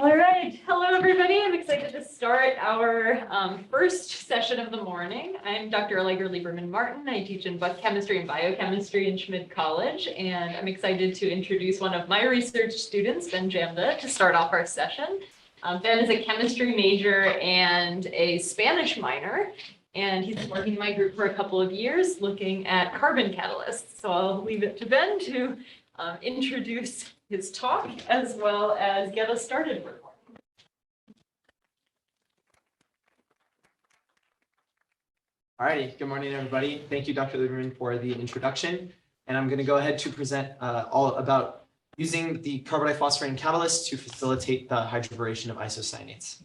All right, hello everybody. I'm excited to start our first session of the morning. I'm Dr. Allegra Lieberman-Martin. I teach in chemistry and biochemistry in Schmid College, and I'm excited to introduce one of my research students, Ben Janda, to start off our session. Ben is a chemistry major and a Spanish minor, and he's been working in my group for a couple of years looking at carbon catalysts. So I'll leave it to Ben to introduce his talk as well as get us started. All righty, good morning, everybody. Thank you, Dr. Lieberman, for the introduction. And I'm going to go ahead to present all about using the carbodiphosphorane catalyst to facilitate the hydroboration of isocyanates.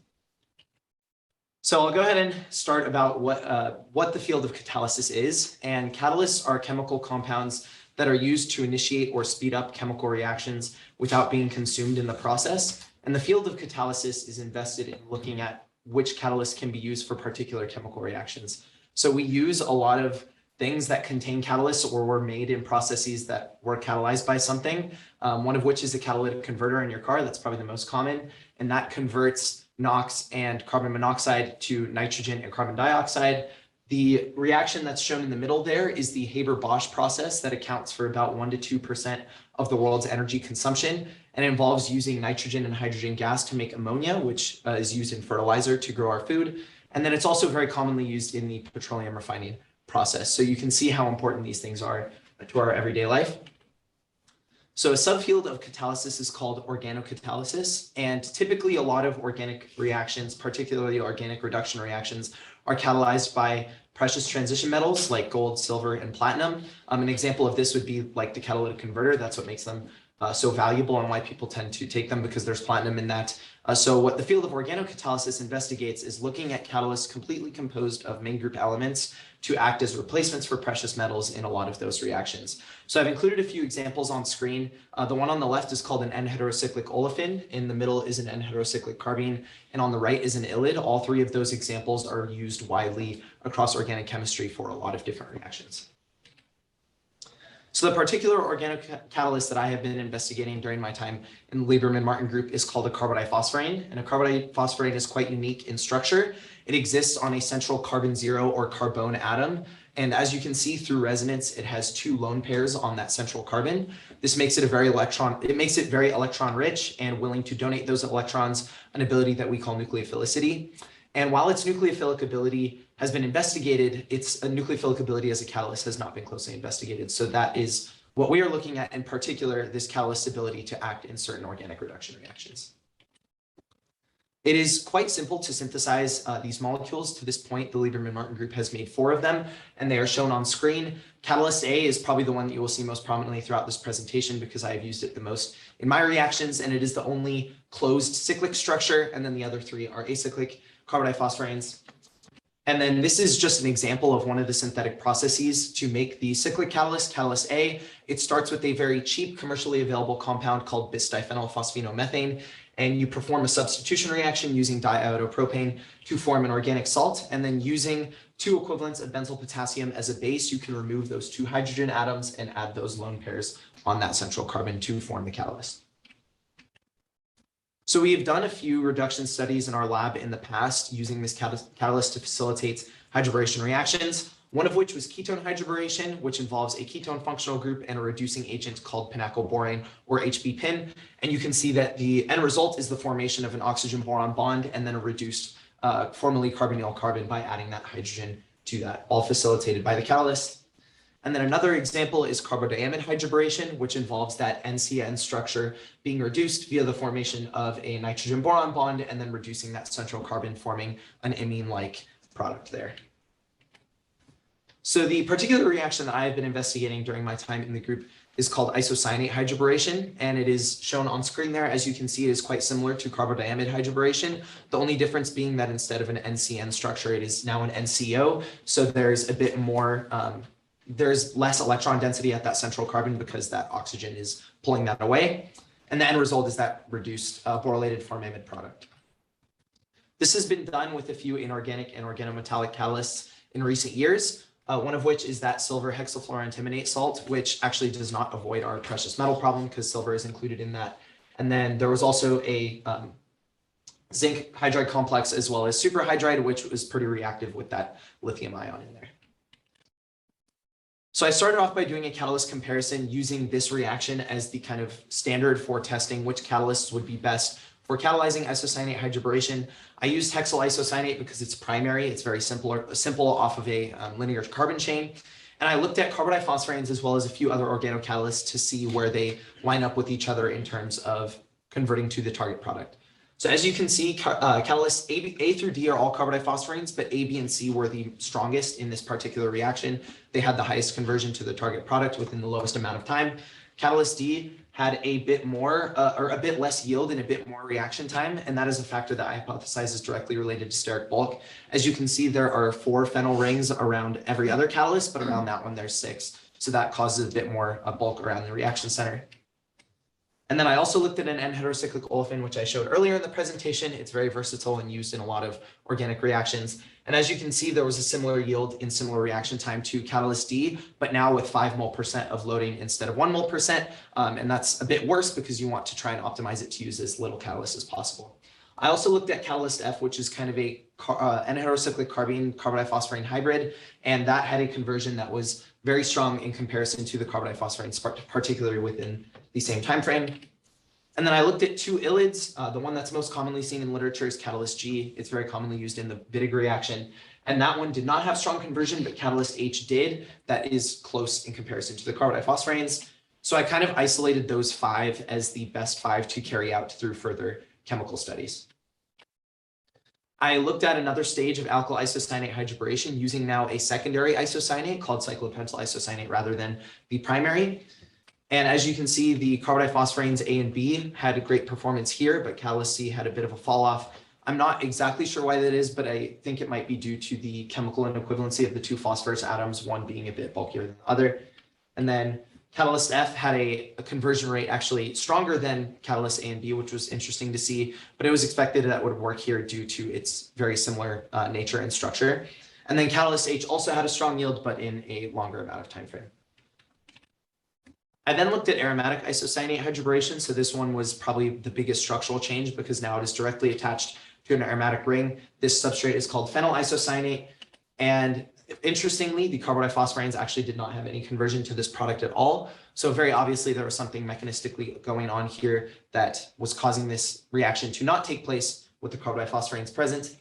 So I'll go ahead and start about what the field of catalysis is. And catalysts are chemical compounds that are used to initiate or speed up chemical reactions without being consumed in the process. And the field of catalysis is invested in looking at which catalysts can be used for particular chemical reactions. So we use a lot of things that contain catalysts or were made in processes that were catalyzed by something, one of which is a catalytic converter in your car. That's probably the most common. And that converts NOx and carbon monoxide to nitrogen and carbon dioxide. The reaction that's shown in the middle there is the Haber-Bosch process that accounts for about 1 to 2% of the world's energy consumption, and involves using nitrogen and hydrogen gas to make ammonia, which is used in fertilizer to grow our food. And then it's also very commonly used in the petroleum refining process. So you can see how important these things are to our everyday life. So a subfield of catalysis is called organocatalysis, and typically a lot of organic reactions, particularly organic reduction reactions, are catalyzed by precious transition metals like gold, silver, and platinum. An example of this would be like the catalytic converter. That's what makes them so valuable and why people tend to take them, because there's platinum in that. So what the field of organocatalysis investigates is looking at catalysts completely composed of main group elements to act as replacements for precious metals in a lot of those reactions. So I've included a few examples on screen. The one on the left is called an N-heterocyclic olefin. In the middle is an N-heterocyclic carbene, and on the right is an ylide. All three of those examples are used widely across organic chemistry for a lot of different reactions. So the particular organocatalyst that I have been investigating during my time in the Lieberman-Martin group is called a carbodiphosphorane, and a carbodiphosphorane is quite unique in structure. It exists on a central carbon-0 or carbone atom, and as you can see through resonance, it has 2 lone pairs on that central carbon. This makes it very electron rich and willing to donate those electrons, an ability that we call nucleophilicity. And while its nucleophilic ability has been investigated, its nucleophilic ability as a catalyst has not been closely investigated. So that is what we are looking at, in particular, this catalyst's ability to act in certain organic reduction reactions. It is quite simple to synthesize these molecules. To this point, the Lieberman-Martin group has made 4 of them, and they are shown on screen. Catalyst A is probably the one that you will see most prominently throughout this presentation because I have used it the most in my reactions, and it is the only closed cyclic structure, and then the other 3 are acyclic carbodiphosphoranes. And then this is just an example of one of the synthetic processes to make the cyclic catalyst, catalyst A. It starts with a very cheap commercially available compound called bis-diphenylphosphenomethane, and you perform a substitution reaction using diiodopropane to form an organic salt, and then using 2 equivalents of benzyl potassium as a base, you can remove those 2 hydrogen atoms and add those lone pairs on that central carbon to form the catalyst. So we have done a few reduction studies in our lab in the past using this catalyst to facilitate hydroboration reactions, one of which was ketone hydroboration, which involves a ketone functional group and a reducing agent called pinacylborane, or HB-pin. And you can see that the end result is the formation of an oxygen-boron bond and then a reduced formally carbonyl carbon by adding that hydrogen to that, all facilitated by the catalyst. And then another example is carbodiamide hydroboration, which involves that NCN structure being reduced via the formation of a nitrogen boron bond and then reducing that central carbon, forming an imine-like product there. So the particular reaction that I have been investigating during my time in the group is called isocyanate hydroboration, and it is shown on screen there. As you can see, it is quite similar to carbodiamide hydroboration, the only difference being that instead of an NCN structure, it is now an NCO. So there's a bit more there's less electron density at that central carbon because that oxygen is pulling that away. And the end result is that reduced borylated formamide product. This has been done with a few inorganic and organometallic catalysts in recent years, one of which is that silver hexafluoroantimonate salt, which actually does not avoid our precious metal problem because silver is included in that And then there was also a zinc hydride complex as well as superhydride, which was pretty reactive with that lithium ion in there. So I started off by doing a catalyst comparison using this reaction as the kind of standard for testing which catalysts would be best for catalyzing isocyanate hydroboration. I used hexyl isocyanate because it's primary. It's very simple off of a linear carbon chain. And I looked at carboniphosphoranes as well as a few other organocatalysts to see where they line up with each other in terms of converting to the target product. So as you can see, catalysts A through D are all carboniphosphoranes, but A, B, and C were the strongest in this particular reaction. They had the highest conversion to the target product within the lowest amount of time. Catalyst D had a bit more or a bit less yield and a bit more reaction time, and that is a factor that I hypothesize is directly related to steric bulk. As you can see, there are 4 phenyl rings around every other catalyst, but around that one there's 6. So that causes a bit more bulk around the reaction center. And then I also looked at an N-heterocyclic olefin, which I showed earlier in the presentation. It's very versatile and used in a lot of organic reactions. And as you can see, there was a similar yield in similar reaction time to catalyst D, but now with 5 mol% of loading instead of 1 mol%. And that's a bit worse because you want to try and optimize it to use as little catalyst as possible. I also looked at catalyst F, which is kind of a N-heterocyclic carboniphosphorin hybrid, and that had a conversion that was very strong in comparison to the carboniphosphoranes, particularly within the same time frame. And then I looked at 2 ylids. The one that's most commonly seen in literature is catalyst G. It's very commonly used in the Wittig reaction. And that one did not have strong conversion, but catalyst H did. That is close in comparison to the carboniphosphoranes. So I kind of isolated those 5 as the best 5 to carry out through further chemical studies. I looked at another stage of alkyl isocyanate hydroboration using now a secondary isocyanate called cyclopentyl isocyanate rather than the primary. And as you can see, the carboniphosphoranes A and B had a great performance here, but catalyst C had a bit of a fall off. I'm not exactly sure why that is, but I think it might be due to the chemical inequivalency of the 2 phosphorus atoms, one being a bit bulkier than the other. And then catalyst F had a conversion rate actually stronger than catalyst A and B, which was interesting to see, but it was expected that would work here due to its very similar nature and structure. And then catalyst H also had a strong yield, but in a longer amount of time frame. I then looked at aromatic isocyanate hydroboration. So this one was probably the biggest structural change because now it is directly attached to an aromatic ring. This substrate is called phenyl isocyanate. And interestingly, the carboniphosphoranes actually did not have any conversion to this product at all. So very obviously there was something mechanistically going on here that was causing this reaction to not take place with the carboniphosphoranes present.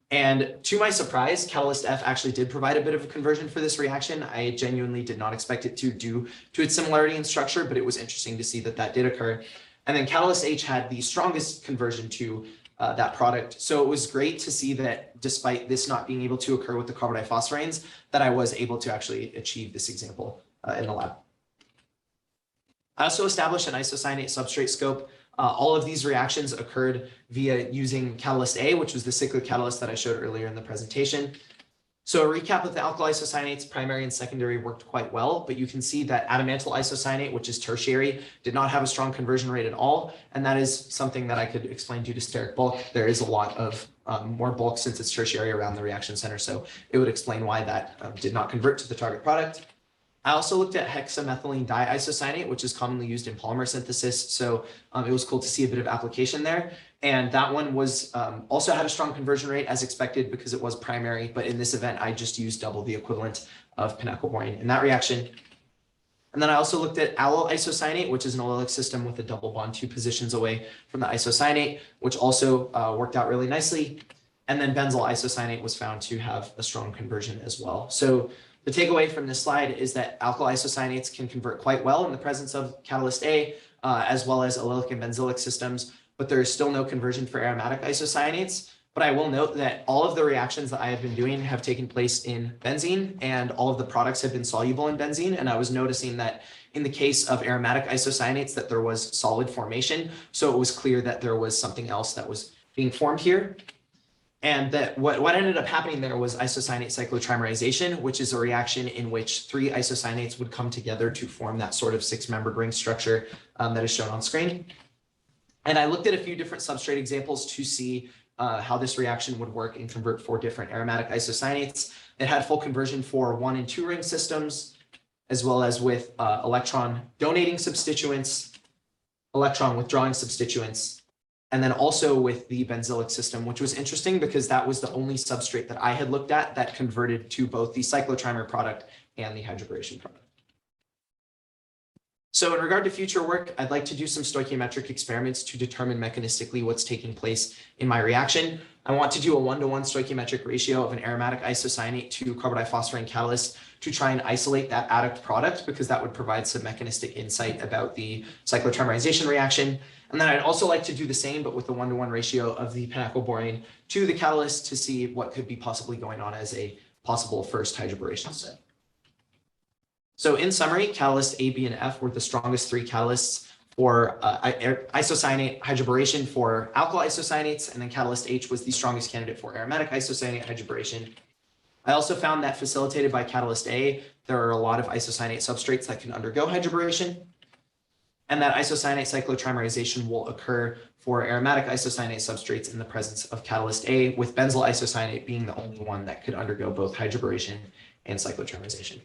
And to my surprise, catalyst F actually did provide a bit of a conversion for this reaction. I genuinely did not expect it to due to its similarity in structure, but it was interesting to see that that did occur. And then catalyst H had the strongest conversion to that product. So it was great to see that despite this not being able to occur with the carboniphosphoranes, that I was able to actually achieve this example in the lab. I also established an isocyanate substrate scope. All of these reactions occurred via using catalyst A, which was the cyclic catalyst that I showed earlier in the presentation. So a recap of the alkyl isocyanates, primary and secondary worked quite well, but you can see that adamantyl isocyanate, which is tertiary, did not have a strong conversion rate at all. And that is something that I could explain due to steric bulk. There is a lot of more bulk since it's tertiary around the reaction center. So it would explain why that did not convert to the target product. I also looked at hexamethylene diisocyanate, which is commonly used in polymer synthesis. So it was cool to see a bit of application there. And that one was also had a strong conversion rate as expected because it was primary. But in this event, I just used double the equivalent of penaclborine in that reaction. And then I also looked at allyl isocyanate, which is an allylic system with a double bond 2 positions away from the isocyanate, which also worked out really nicely. And then benzyl isocyanate was found to have a strong conversion as well. So the takeaway from this slide is that alkyl isocyanates can convert quite well in the presence of catalyst A, as well as allylic and benzylic systems, but there is still no conversion for aromatic isocyanates. But I will note that all of the reactions that I have been doing have taken place in benzene, and all of the products have been soluble in benzene. And I was noticing that in the case of aromatic isocyanates that there was solid formation. So it was clear that there was something else that was being formed here. And that what ended up happening there was isocyanate cyclotrimerization, which is a reaction in which 3 isocyanates would come together to form that sort of 6-membered ring structure that is shown on screen. And I looked at a few different substrate examples to see how this reaction would work and convert 4 different aromatic isocyanates. It had full conversion for 1 and 2 ring systems, as well as with electron donating substituents. electron withdrawing substituents, and then also with the benzylic system, which was interesting because that was the only substrate that I had looked at that converted to both the cyclotrimer product and the hydroboration product. So in regard to future work, I'd like to do some stoichiometric experiments to determine mechanistically what's taking place in my reaction. I want to do a 1-to-1 stoichiometric ratio of an aromatic isocyanate to carbodyphosphorane catalyst to try and isolate that adduct product, because that would provide some mechanistic insight about the cyclotrimerization reaction. And then I'd also like to do the same, but with a 1-to-1 ratio of the penaclborane to the catalyst to see what could be possibly going on as a possible first hydroboration step. So in summary, catalyst A, B, and F were the strongest 3 catalysts for isocyanate hydroboration for alkyl isocyanates, and then catalyst H was the strongest candidate for aromatic isocyanate hydroboration. I also found that facilitated by catalyst A, there are a lot of isocyanate substrates that can undergo hydroboration, and that isocyanate cyclotrimerization will occur for aromatic isocyanate substrates in the presence of catalyst A, with benzyl isocyanate being the only one that could undergo both hydroboration and cyclotrimerization.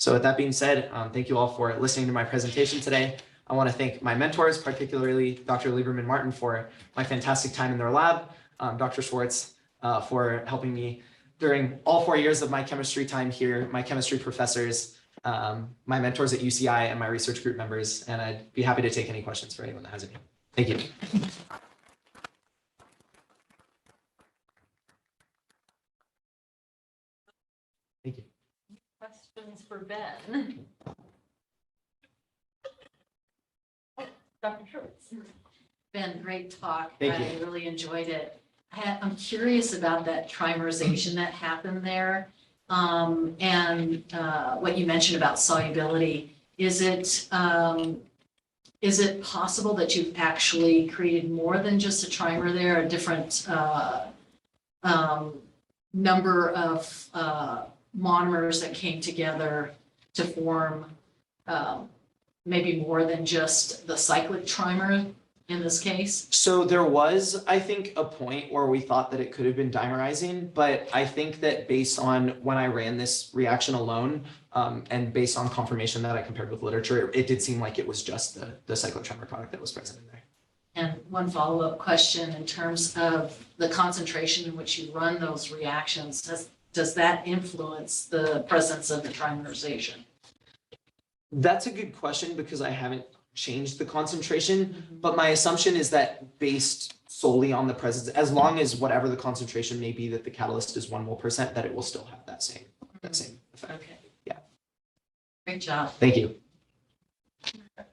So with that being said, thank you all for listening to my presentation today. I want to thank my mentors, particularly Dr. Lieberman-Martin, for my fantastic time in their lab, Dr. Schwartz for helping me during all 4 years of my chemistry time here, my chemistry professors, my mentors at UCI, and my research group members. And I'd be happy to take any questions for anyone that has any. Thank you. Thank you. Questions for Ben? Oh, Dr. Schwartz. Ben, great talk. Thank I you. really enjoyed it. I'm curious about that trimerization that happened there. And what you mentioned about solubility. Is it possible that you've actually created more than just a trimer there, a different number of monomers that came together to form maybe more than just the cyclic trimer in this case? So there was, I think, a point where we thought that it could have been dimerizing, but I think that based on when I ran this reaction alone, and based on confirmation that I compared with literature, it did seem like it was just the cyclotrimer product that was present in there. And one follow-up question in terms of the concentration in which you run those reactions, does that influence the presence of the trimerization? That's a good question because I haven't changed the concentration, but my assumption is that based solely on the presence, as long as whatever the concentration may be that the catalyst is 1 mole%, that it will still have that same effect. Okay. Yeah. Great job. Thank you.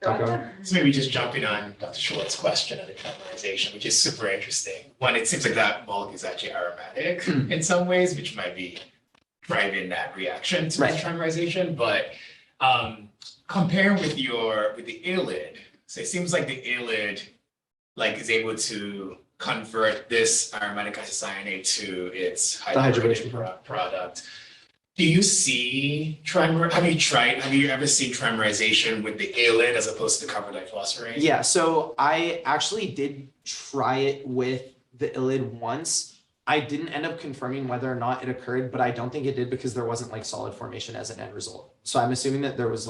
Dr. Owen? So maybe just jumping on Dr. Schwartz's question of the trimerization, which is super interesting. One, it seems like that molecule is actually aromatic in some ways, which might be driving that reaction to Right. the trimerization. But compare with the alid. So it seems like the alid is able to convert this aromatic isocyanate to its hydroboration product. Do you see have you ever seen trimerization with the alid as opposed to the carbodiphosphorane? Yeah, so I actually did try it with the alid once. I didn't end up confirming whether or not it occurred, but I don't think it did because there wasn't solid formation as an end result. So I'm assuming that there was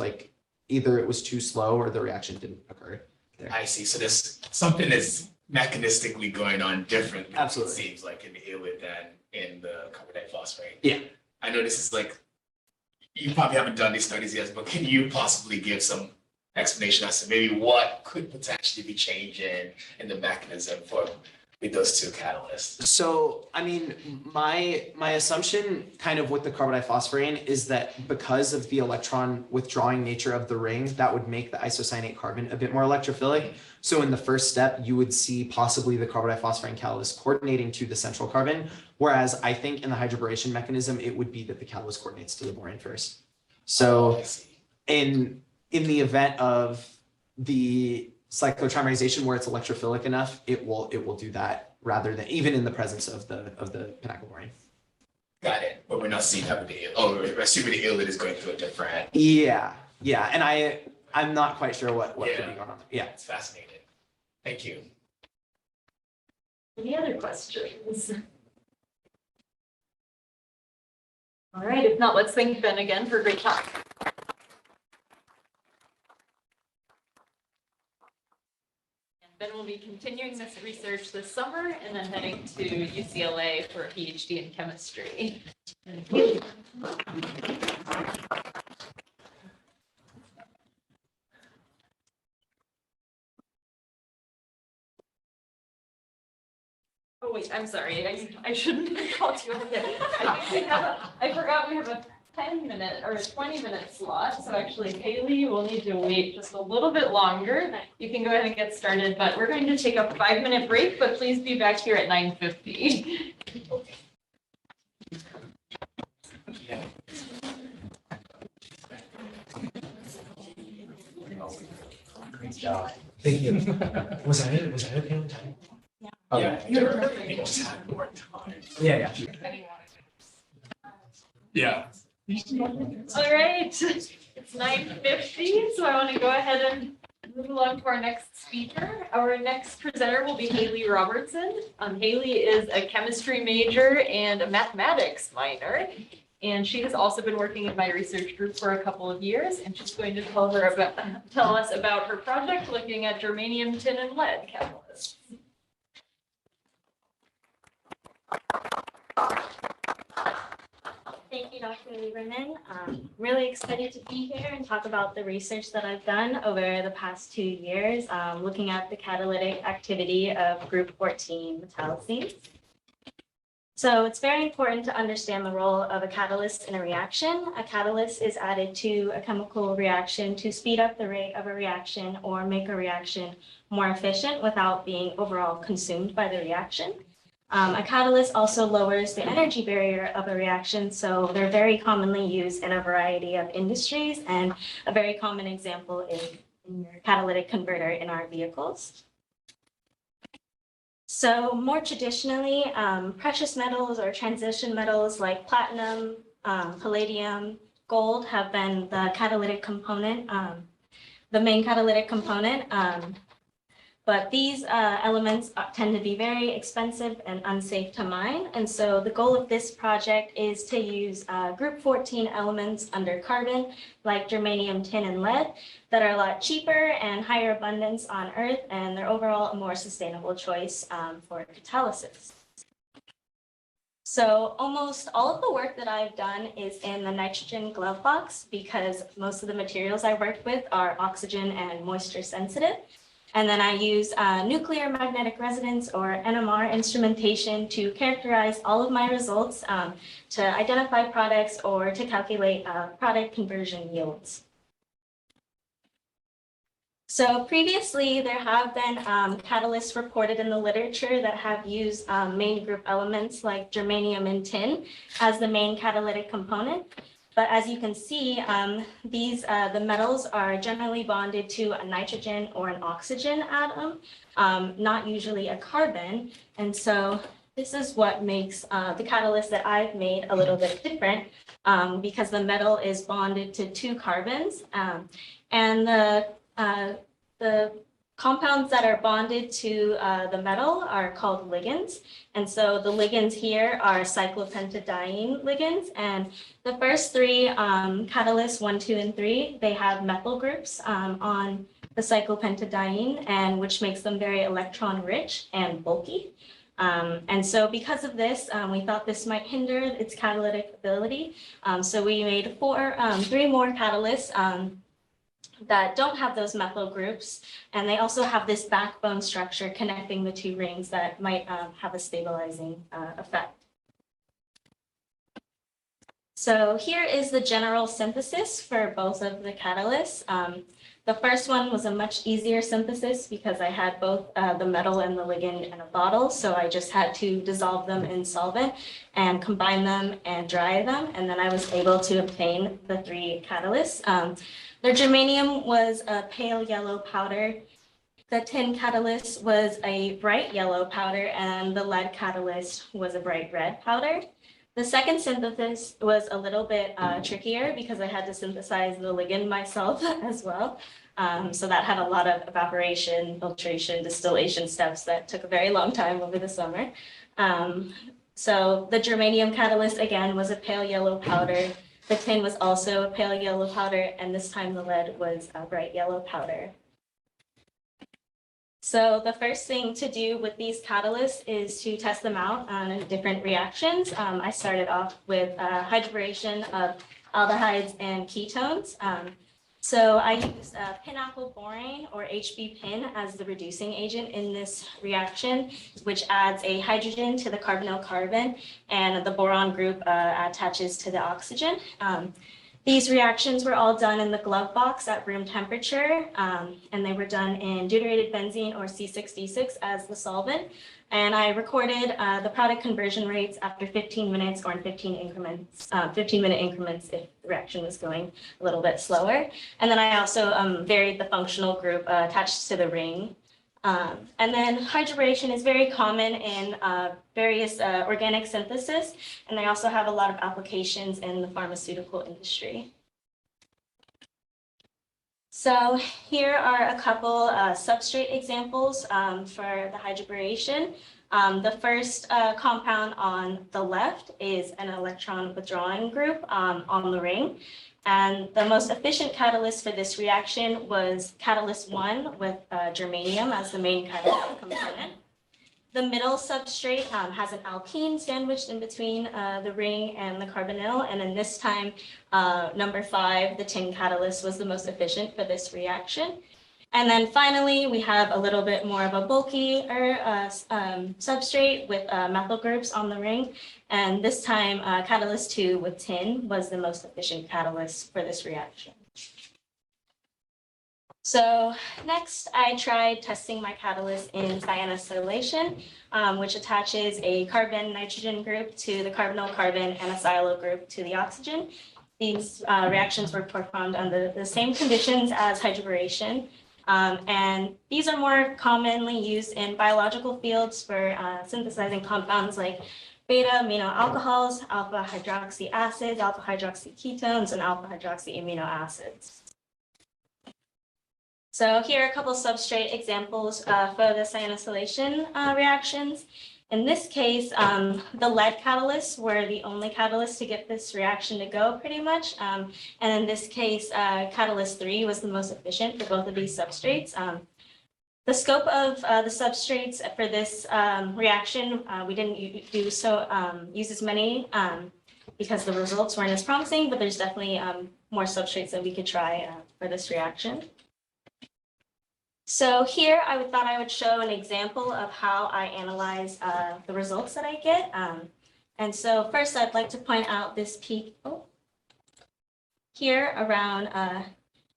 either it was too slow or the reaction didn't occur there. I see. So there's something that's mechanistically going on differently. Absolutely. It seems like in the alid than in the carbodiphosphorane. Yeah. I know this is you probably haven't done these studies yet, but can you possibly give some explanation as to maybe what could potentially be changing in the mechanism with those two catalysts? So, I mean, my assumption kind of with the carbodiphosphorane is that because of the electron withdrawing nature of the ring, that would make the isocyanate carbon a bit more electrophilic. So in the first step, you would see possibly the carbodiphosphorane catalyst coordinating to the central carbon, whereas I think in the hydroboration mechanism, it would be that the catalyst coordinates to the borane first. So in the event of the cyclotrimerization where it's electrophilic enough, it will do that rather than even in the presence of the penaclborane. Got it. But we're not seeing that with the alid. Oh, we're assuming the alid is going through a different. Yeah, and I'm not quite sure what could be going on. Yeah. It's fascinating. Thank you. Any other questions? All right, if not, let's thank Ben again for a great talk. then we'll be continuing this research this summer and then heading to UCLA for a PhD in chemistry. Oh, wait, I'm sorry. I shouldn't have called you out there. I forgot we have a 10-minute or a 20-minute slot. So actually, Haley will need to wait just a little bit longer. You can go ahead and get started, but we're going to take a 5-minute break, but please be back here at 9:50. Great job. Thank you. Was I okay on time? Oh, Yeah, you're perfect. You just had more time. Yeah. Yeah. All right, it's 9:50, so I want to go ahead and move along to our next speaker. Our next presenter will be Haley Robertson. Haley is a chemistry major and a mathematics minor. And she has also been working in my research group for a couple of years, and she's going to tell us about her project looking at germanium, tin, and lead catalysts. Thank you, Dr. Lieberman. Really excited to be here and talk about the research that I've done over the past 2 years, looking at the catalytic activity of group 14 metallocene. So it's very important to understand the role of a catalyst in a reaction. A catalyst is added to a chemical reaction to speed up the rate of a reaction or make a reaction more efficient without being overall consumed by the reaction. A catalyst also lowers the energy barrier of a reaction, so they're very commonly used in a variety of industries, and a very common example is in your catalytic converter in our vehicles. So more traditionally, precious metals or transition metals like platinum, palladium, gold have been the catalytic component, the main catalytic component. But these elements tend to be very expensive and unsafe to mine. And so the goal of this project is to use group 14 elements under carbon, like germanium, tin, and lead, that are a lot cheaper and higher abundance on Earth, and they're overall a more sustainable choice for catalysis. So almost all of the work that I've done is in the nitrogen glove box because most of the materials I worked with are oxygen and moisture sensitive. And then I use nuclear magnetic resonance or NMR instrumentation to characterize all of my results to identify products or to calculate product conversion yields. So previously, there have been catalysts reported in the literature that have used main group elements like germanium and tin as the main catalytic component. But as you can see, the metals are generally bonded to a nitrogen or an oxygen atom, not usually a carbon. And so this is what makes the catalyst that I've made a little bit different because the metal is bonded to 2 carbons. And the compounds that are bonded to the metal are called ligands. And so the ligands here are cyclopentadiene ligands. And the first 3 catalysts, 1, 2, and 3, they have methyl groups on the cyclopentadiene, and which makes them very electron rich and bulky. And so because of this, we thought this might hinder its catalytic ability. So we made 3 more catalysts that don't have those methyl groups, and they also have this backbone structure connecting the 2 rings that might have a stabilizing effect. So here is the general synthesis for both of the catalysts. The first one was a much easier synthesis because I had both the metal and the ligand in a bottle, so I just had to dissolve them in solvent and combine them and dry them, and then I was able to obtain the 3 catalysts. The germanium was a pale yellow powder. The tin catalyst was a bright yellow powder, and the lead catalyst was a bright red powder. The second synthesis was a little bit trickier because I had to synthesize the ligand myself as well. So that had a lot of evaporation, filtration, distillation steps that took a very long time over the summer. So the germanium catalyst, again, was a pale yellow powder. The tin was also a pale yellow powder, and this time the lead was a bright yellow powder. So the first thing to do with these catalysts is to test them out on different reactions. I started off with hydroboration of aldehydes and ketones. So I use pin-alkyl-borane or HB-pin as the reducing agent in this reaction, which adds a hydrogen to the carbonyl carbon, and the boron group attaches to the oxygen. These reactions were all done in the glove box at room temperature, and they were done in deuterated benzene or C6D6 as the solvent. And I recorded the product conversion rates after 15 minutes or in 15-minute increments if the reaction was going a little bit slower. And then I also varied the functional group attached to the ring. And then hydroboration is very common in various organic synthesis, and they also have a lot of applications in the pharmaceutical industry. So here are a couple substrate examples for the hydroboration. The first compound on the left is an electron withdrawing group on the ring. And the most efficient catalyst for this reaction was catalyst 1 with germanium as the main catalytic component. The middle substrate has an alkene sandwiched in between the ring and the carbonyl. And then this time, number 5, the tin catalyst, was the most efficient for this reaction. And then finally, we have a little bit more of a bulkier substrate with methyl groups on the ring. And this time, catalyst 2 with tin was the most efficient catalyst for this reaction. So next, I tried testing my catalyst in cyanosylation, which attaches a carbon-nitrogen group to the carbonyl carbon and a silyl group to the oxygen. These reactions were performed under the same conditions as hydroboration. And these are more commonly used in biological fields for synthesizing compounds like beta amino alcohols, alpha hydroxy acids, alpha hydroxy ketones, and alpha hydroxy amino acids. So here are a couple substrate examples for the cyanosylation reactions. In this case, the lead catalysts were the only catalyst to get this reaction to go pretty much. And in this case, catalyst 3 was the most efficient for both of these substrates. The scope of the substrates for this reaction, we didn't use as many because the results weren't as promising, but there's definitely more substrates that we could try for this reaction. So here I thought I would show an example of how I analyze the results that I get. And so first I'd like to point out this peak here around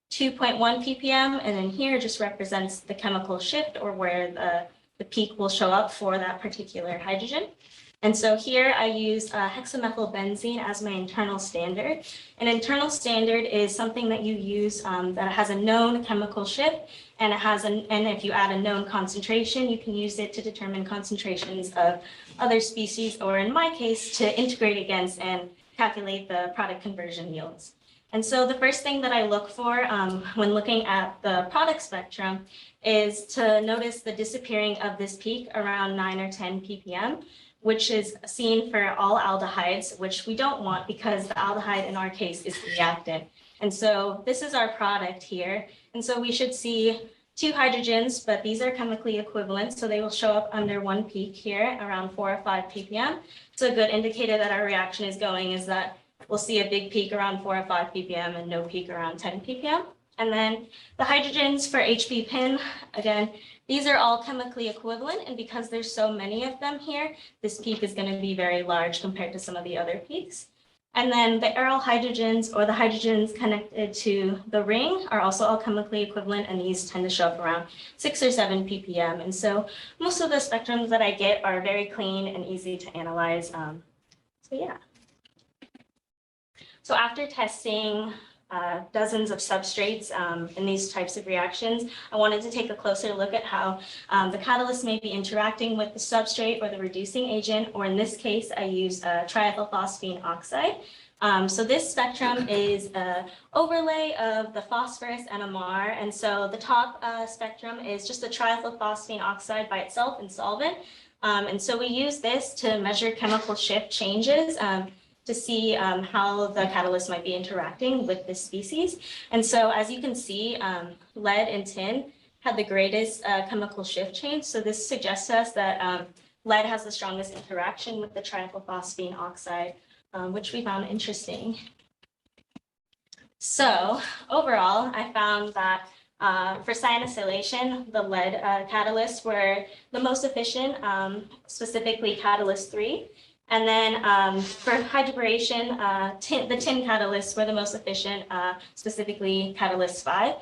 2.1 ppm, and then here just represents the chemical shift or where the peak will show up for that particular hydrogen. And so here I use hexamethylbenzene as my internal standard. An internal standard is something that you use that has a known chemical shift, and if you add a known concentration, you can use it to determine concentrations of other species, or in my case, to integrate against and calculate the product conversion yields. And so the first thing that I look for when looking at the product spectrum is to notice the disappearing of this peak around 9 or 10 ppm, which is seen for all aldehydes, which we don't want because the aldehyde in our case is the reactant. And so this is our product here. And so we should see 2 hydrogens, but these are chemically equivalent. So they will show up under 1 peak here around 4 or 5 ppm. So a good indicator that our reaction is going is that we'll see a big peak around 4 or 5 ppm and no peak around 10 ppm. And then the hydrogens for HB-pin, again, these are all chemically equivalent. And because there's so many of them here, this peak is going to be very large compared to some of the other peaks. And then the aryl hydrogens, or the hydrogens connected to the ring, are also all chemically equivalent, and these tend to show up around 6 or 7 ppm. And so most of the spectrums that I get are very clean and easy to analyze. So yeah. So after testing dozens of substrates in these types of reactions, I wanted to take a closer look at how the catalyst may be interacting with the substrate or the reducing agent, or in this case, I used triethylphosphine oxide. So this spectrum is an overlay of the phosphorus NMR. And so the top spectrum is just the triethylphosphine oxide by itself in solvent. And so we use this to measure chemical shift changes to see how the catalyst might be interacting with this species. And so as you can see, lead and tin had the greatest chemical shift change. So this suggests to us that lead has the strongest interaction with the triethylphosphine oxide, which we found interesting. So overall, I found that for cyanacylation, the lead catalysts were the most efficient, specifically catalyst 3. And then for hydroboration, the tin catalysts were the most efficient, specifically catalyst 5.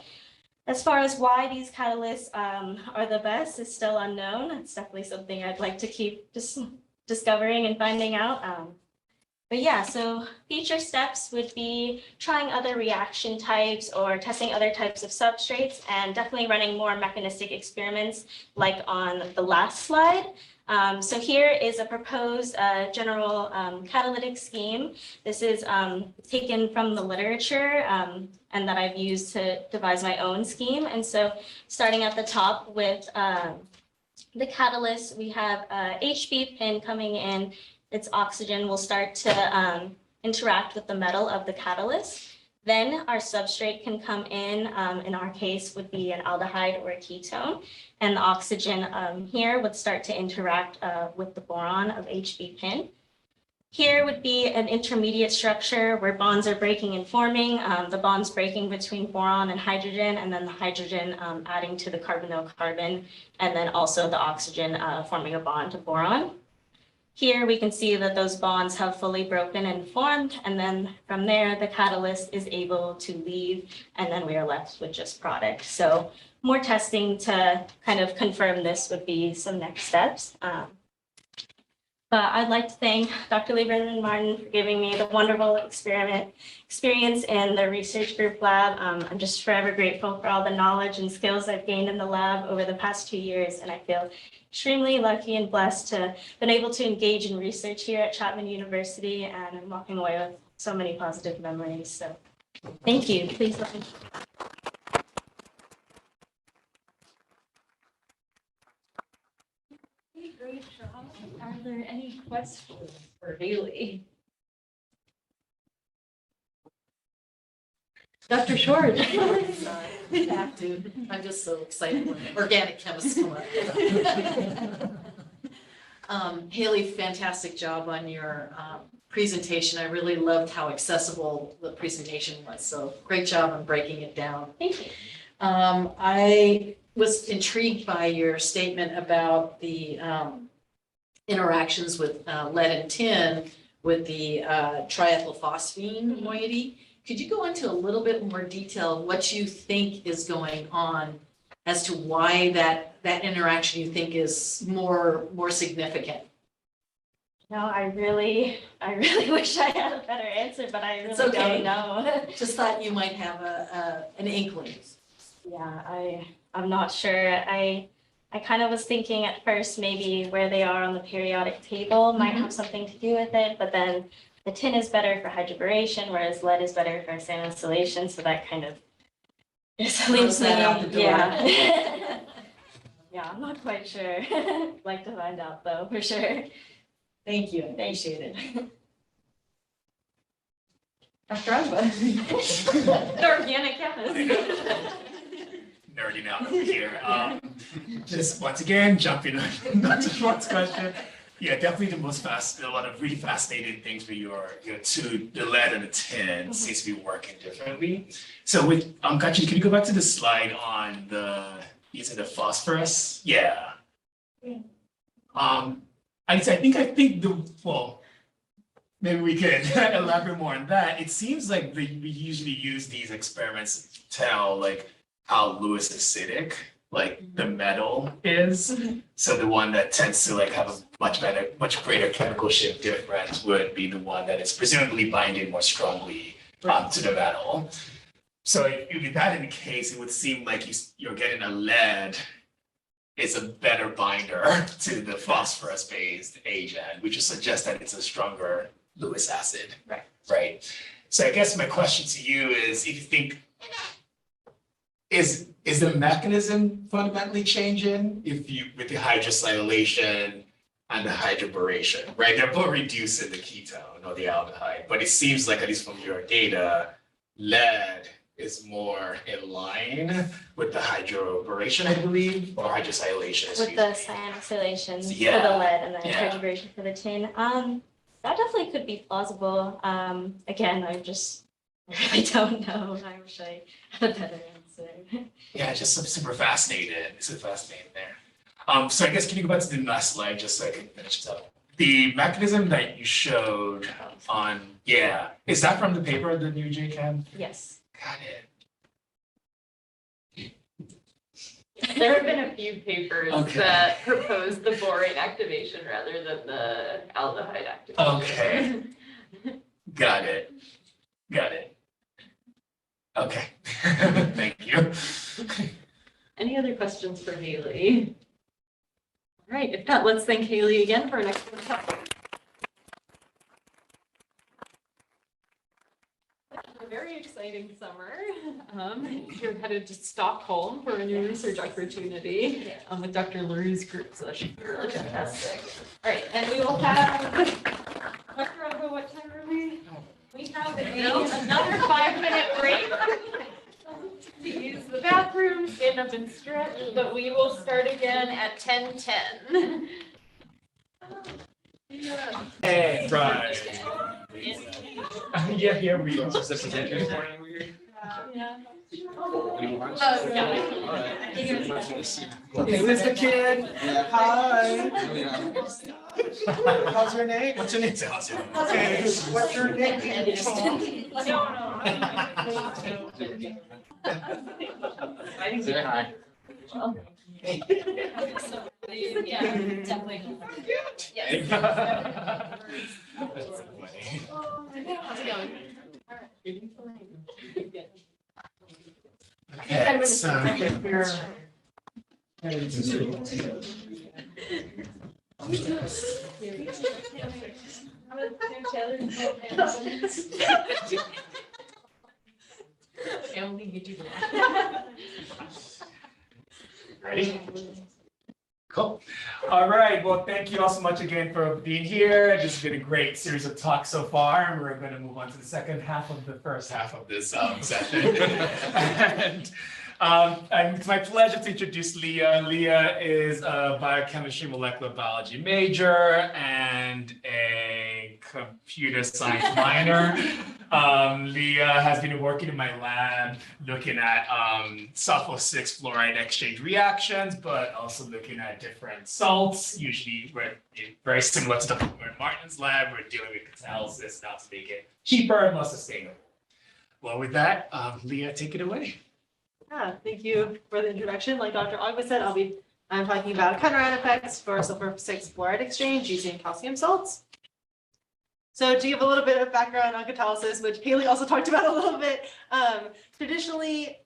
As far as why these catalysts are the best is still unknown. It's definitely something I'd like to keep just discovering and finding out. But yeah, so future steps would be trying other reaction types or testing other types of substrates and definitely running more mechanistic experiments like on the last slide. So here is a proposed general catalytic scheme. This is taken from the literature and that I've used to devise my own scheme. And so starting at the top with the catalyst, we have HB pin coming in. Its oxygen will start to interact with the metal of the catalyst. Then our substrate can come in our case would be an aldehyde or a ketone. And the oxygen here would start to interact with the boron of HB pin. Here would be an intermediate structure where bonds are breaking and forming, the bonds breaking between boron and hydrogen, and then the hydrogen adding to the carbonyl carbon, and then also the oxygen forming a bond to boron. Here we can see that those bonds have fully broken and formed, and then from there, the catalyst is able to leave, and then we are left with just product. So more testing to kind of confirm this would be some next steps. But I'd like to thank Dr. Lieberman Martin for giving me the wonderful experience in the research group lab. I'm just forever grateful for all the knowledge and skills I've gained in the lab over the past 2 years, and I feel extremely lucky and blessed to have been able to engage in research here at Chapman University, and I'm walking away with so many positive memories. So thank you. Please let me. Great job. Are there any questions for Haley? Dr. Short. Have to. I'm just so excited when organic chemists come up. Haley, fantastic job on your presentation. I really loved how accessible the presentation was. So great job on breaking it down. Thank you. I was intrigued by your statement about the interactions with lead and tin with the triethylphosphine moiety. Could you go into a little bit more detail of what you think is going on as to why that interaction you think is more significant? No, I really wish I had a better answer, but I It's really okay. don't know. Just thought you might have an inkling. Yeah, I'm not sure. I kind of was thinking at first maybe where they are on the periodic table might have something to do with it, but then the tin is better for hydroboration, whereas lead is better for cyanacylation, so that kind of just leaves that me, out the door. yeah. Yeah, I'm not quite sure. Like to find out though, for sure. Thank you, I appreciate it. Dr. Asba. The organic chemist. Nerding out over here. Just once again, jumping on Dr. Schwartz's question. Yeah, definitely a lot of really fascinating things with your two, the lead and the tin seems to be working differently. So with Gotcha, can you go back to the slide on is it the phosphorus? Yeah. I think maybe we could elaborate more on that. It seems like we usually use these experiments to tell like how Lewis acidic the metal is. So the one that tends to have a much greater chemical shift difference would be the one that is presumably binding more strongly to the metal. So if that in the case, it would seem like you're getting a lead is a better binder to the phosphorus-based agent, which would suggest that it's a stronger Lewis acid. Right. So I guess my question to you is, if you think, is the mechanism fundamentally changing with the hydrocyanation and the hydroboration, right? They're both reducing the ketone or the aldehyde, but it seems like, at least from your data, lead is more in line with the hydroboration, I believe, or hydrocyanation. With the cyanocylation for the Yeah, lead and then yeah. hydrogenation for the tin. That definitely could be plausible. Again, I really don't know. I wish I had a better answer. Yeah, just super fascinated. Super fascinated there. So I guess can you go back to the last slide just so I can finish this up? The mechanism that you showed on, yeah, is that from the paper, the new JCAM? Yes. Got it. There have been a few papers Okay. that propose the borate activation rather than the aldehyde activation. Okay. Got it. Got it. Okay. Thank you. Any other questions for Haley? All right, if not, let's thank Haley again for an excellent talk. A very exciting summer. You're headed to Stockholm for a new research opportunity with Dr. LaRue's group, so that should be really fantastic. All right, and we will have, Dr. Abdo, what time are we? We have another 5-minute break to use the bathroom, stand up and stretch, but we will start again at 10:10. Hey, right. Yeah, here we are. Is the presenter this morning weird? Yeah. Is this the kid? Hi. How's your name? What's your name? Okay, what's your name? Say hi. Yeah, definitely. Yes. That's so funny. How's it going? Okay, so. Ready? Cool. All right. Well, thank you all so much again for being here. This has been a great series of talks so far, and we're going to move on to the second half of the first half of this session. And it's my pleasure to introduce Leah. Leah is a biochemistry molecular biology major and a computer science minor. Leah has been working in my lab looking at sulfur-6 fluoride exchange reactions, but also looking at different salts. Usually we're very similar to Dr. Martin's lab. We're dealing with catalysis now to make it cheaper and more sustainable. Well, with that, Leah, take it away. Yeah, thank you for the introduction. Like Dr. Agba said, I'm talking about counter-ion effects for sulfur-6 fluoride exchange using calcium salts. So to give a little bit of background on catalysis, which Haley also talked about a little bit, traditionally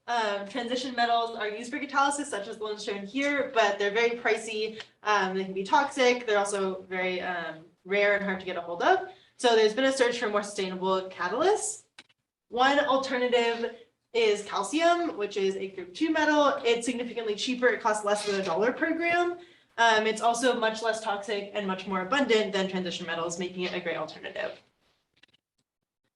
transition metals are used for catalysis, such as the ones shown here, but they're very pricey. They can be toxic. They're also very rare and hard to get a hold of. So there's been a search for more sustainable catalysts. One alternative is calcium, which is a group 2 metal. It's significantly cheaper. It costs less than $1 per gram. It's also much less toxic and much more abundant than transition metals, making it a great alternative.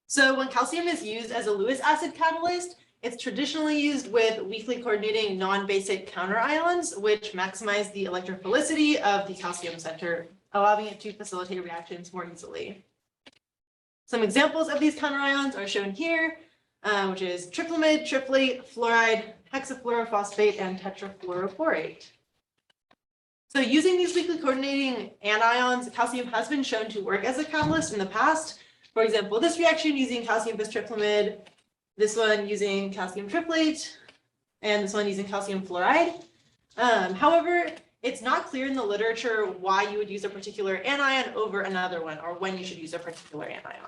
So when calcium is used as a Lewis acid catalyst, it's traditionally used with weakly coordinating non-basic counterions, which maximize the electrophilicity of the calcium center, allowing it to facilitate reactions more easily. Some examples of these counterions are shown here, which is triplamide, triplate, fluoride, hexafluorophosphate, and tetrafluoroborate. So using these weakly coordinating anions, calcium has been shown to work as a catalyst in the past. For example, this reaction using calcium bistriplamide, this one using calcium triplate, and this one using calcium fluoride. However, it's not clear in the literature why you would use a particular anion over another one, or when you should use a particular anion.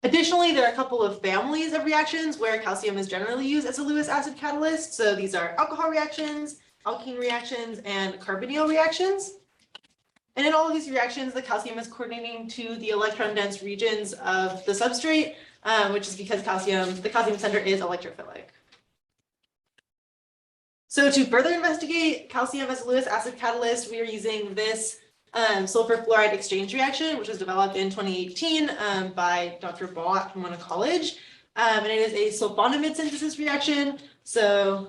Additionally, there are a couple of families of reactions where calcium is generally used as a Lewis acid catalyst. So these are alcohol reactions, alkene reactions, and carbonyl reactions. And in all of these reactions, the calcium is coordinating to the electron-dense regions of the substrate, which is because the calcium center is electrophilic. So to further investigate calcium as a Lewis acid catalyst, we are using this sulfur fluoride exchange reaction, which was developed in 2018 by Dr. Ball at Pomona College. And it is a sulfonamide synthesis reaction. So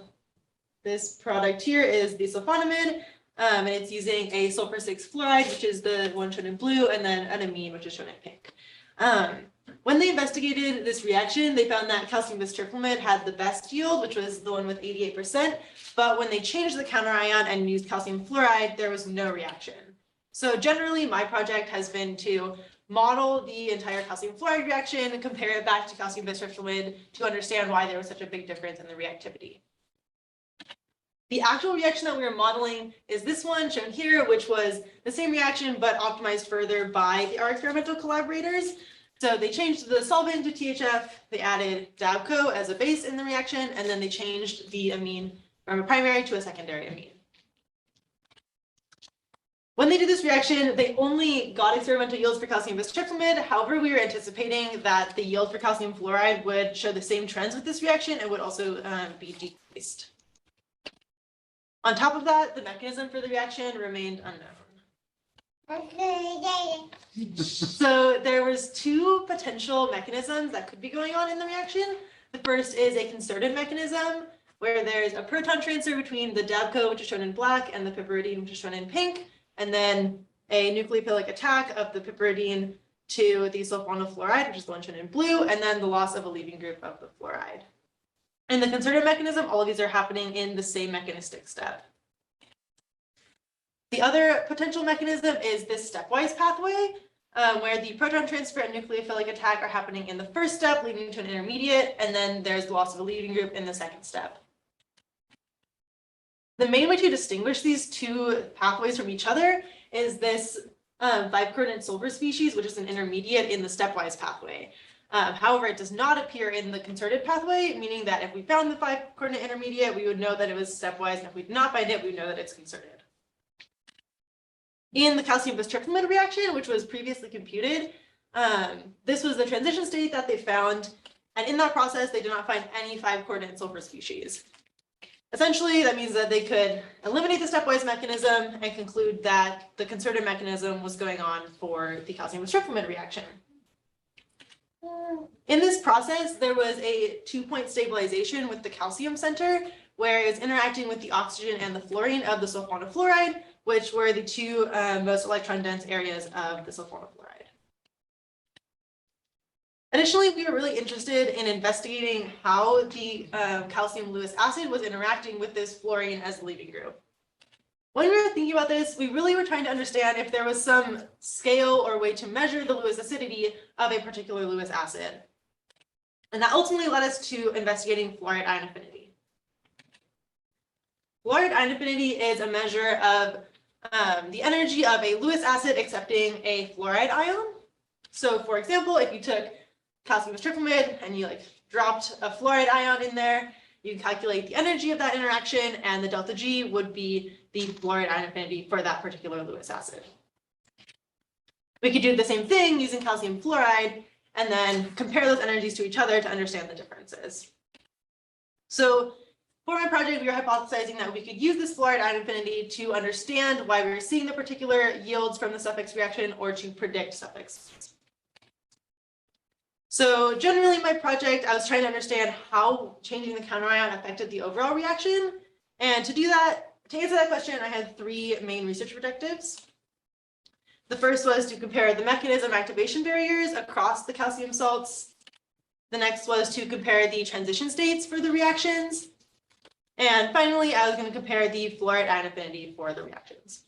this product here is the sulfonamide, and it's using a sulfur 6 fluoride, which is the one shown in blue, and then an amine, which is shown in pink. When they investigated this reaction, they found that calcium bisterflamide had the best yield, which was the one with 88%. But when they changed the counterion and used calcium fluoride, there was no reaction. So generally, my project has been to model the entire calcium fluoride reaction and compare it back to calcium bisterflamide to understand why there was such a big difference in the reactivity. The actual reaction that we were modeling is this one shown here, which was the same reaction but optimized further by our experimental collaborators. So they changed the solvent to THF, they added Dabco as a base in the reaction, and then they changed the amine from a primary to a secondary amine. When they did this reaction, they only got experimental yields for calcium bisterflamide. However, we were anticipating that the yield for calcium fluoride would show the same trends with this reaction and would also be decreased. On top of that, the mechanism for the reaction remained unknown. So there was two potential mechanisms that could be going on in the reaction. The first is a concerted mechanism where there's a proton transfer between the Dabco, which is shown in black, and the piperidine, which is shown in pink, and then a nucleophilic attack of the piperidine to the sulfonyl fluoride, which is the one shown in blue, and then the loss of a leaving group of the fluoride. In the concerted mechanism, all of these are happening in the same mechanistic step. The other potential mechanism is this stepwise pathway, where the proton transfer and nucleophilic attack are happening in the first step, leading to an intermediate, and then there's the loss of a leaving group in the second step. The main way to distinguish these two pathways from each other is this 5-coordinate sulfur species, which is an intermediate in the stepwise pathway. However, it does not appear in the concerted pathway, meaning that if we found the 5-coordinate intermediate, we would know that it was stepwise, and if we did not find it, we would know that it's concerted. In the calcium bisterflamide reaction, which was previously computed, this was the transition state that they found, and in that process, they did not find any 5-coordinate sulfur species. Essentially, that means that they could eliminate the stepwise mechanism and conclude that the concerted mechanism was going on for the calcium bisterflamide reaction. In this process, there was a 2-point stabilization with the calcium center, where it was interacting with the oxygen and the fluorine of the sulfonyl fluoride, which were the two most electron-dense areas of the sulfonyl fluoride. Additionally, we were really interested in investigating how the calcium Lewis acid was interacting with this fluorine as the leaving group. When we were thinking about this, we really were trying to understand if there was some scale or way to measure the Lewis acidity of a particular Lewis acid. And that ultimately led us to investigating fluoride ion affinity. Fluoride ion affinity is a measure of the energy of a Lewis acid accepting a fluoride ion. So for example, if you took calcium bisterflamide and you dropped a fluoride ion in there, you can calculate the energy of that interaction, and the delta G would be the fluoride ion affinity for that particular Lewis acid. We could do the same thing using calcium fluoride and then compare those energies to each other to understand the differences. So for my project, we were hypothesizing that we could use this fluoride ion affinity to understand why we were seeing the particular yields from the suffix reaction or to predict suffix. So generally in my project, I was trying to understand how changing the counterion affected the overall reaction. And to do that, to answer that question, I had 3 main research objectives. The first was to compare the mechanism activation barriers across the calcium salts. The next was to compare the transition states for the reactions. And finally, I was going to compare the fluoride ion affinity for the reactions.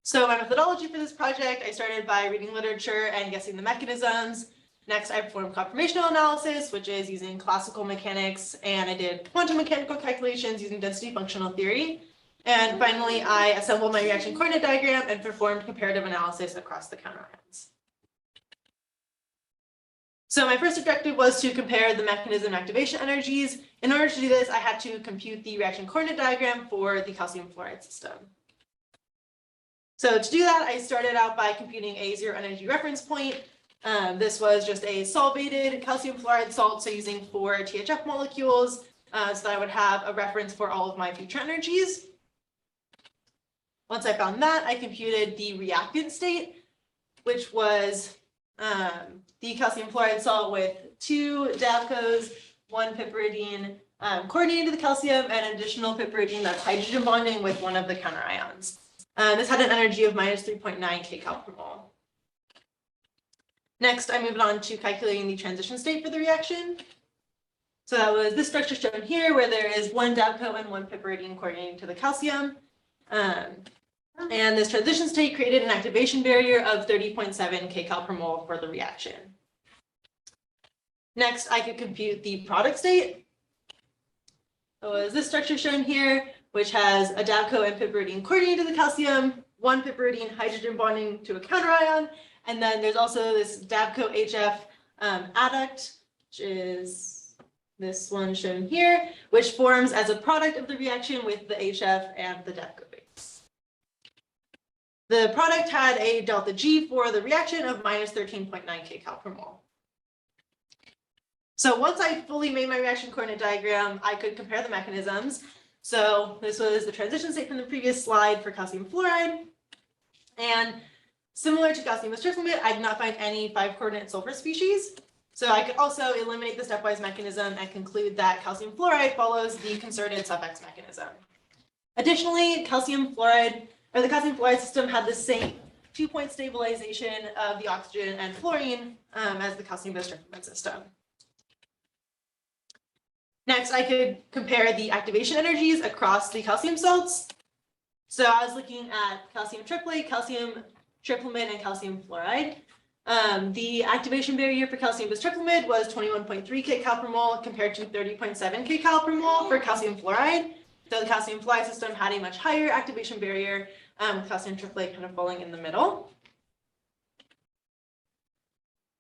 So my methodology for this project, I started by reading literature and guessing the mechanisms. Next, I performed conformational analysis, which is using classical mechanics, and I did quantum mechanical calculations using density functional theory. And finally, I assembled my reaction coordinate diagram and performed comparative analysis across the counterions. So my first objective was to compare the mechanism activation energies. In order to do this, I had to compute the reaction coordinate diagram for the calcium fluoride system. So to do that, I started out by computing a zero energy reference point. This was just a solvated calcium fluoride salt, so using 4 THF molecules, so that I would have a reference for all of my future energies. Once I found that, I computed the reactant state, which was the calcium fluoride salt with 2 Davcos, 1 piperidine coordinating to the calcium, and an additional piperidine that's hydrogen bonding with one of the counterions. This had an energy of minus 3.9 kcal per mole. Next, I moved on to calculating the transition state for the reaction. So that was this structure shown here, where there is 1 Davco and 1 piperidine coordinating to the calcium. And this transition state created an activation barrier of 30.7 kcal per mole for the reaction. Next, I could compute the product state. So is this structure shown here, which has a Davco and piperidine coordinating to the calcium, 1 piperidine hydrogen bonding to a counterion, and then there's also this Davco HF adduct, which is this one shown here, which forms as a product of the reaction with the HF and the Davco base. The product had a delta G for the reaction of minus 13.9 kcal per mole. So once I fully made my reaction coordinate diagram, I could compare the mechanisms. So this was the transition state from the previous slide for calcium fluoride. And similar to calcium bistriplamate, I did not find any 5-coordinate sulfur species. So I could also eliminate the stepwise mechanism and conclude that calcium fluoride follows the concerted suffix mechanism. Additionally, calcium fluoride, or the calcium fluoride system, had the same 2-point stabilization of the oxygen and fluorine as the calcium bistriplamate system. Next, I could compare the activation energies across the calcium salts. So I was looking at calcium triplet, calcium triplamate, and calcium fluoride. The activation barrier for calcium bistriplamate was 21.3 kcal per mole compared to 30.7 kcal per mole for calcium fluoride. So the calcium fluoride system had a much higher activation barrier, with calcium triplet kind of falling in the middle.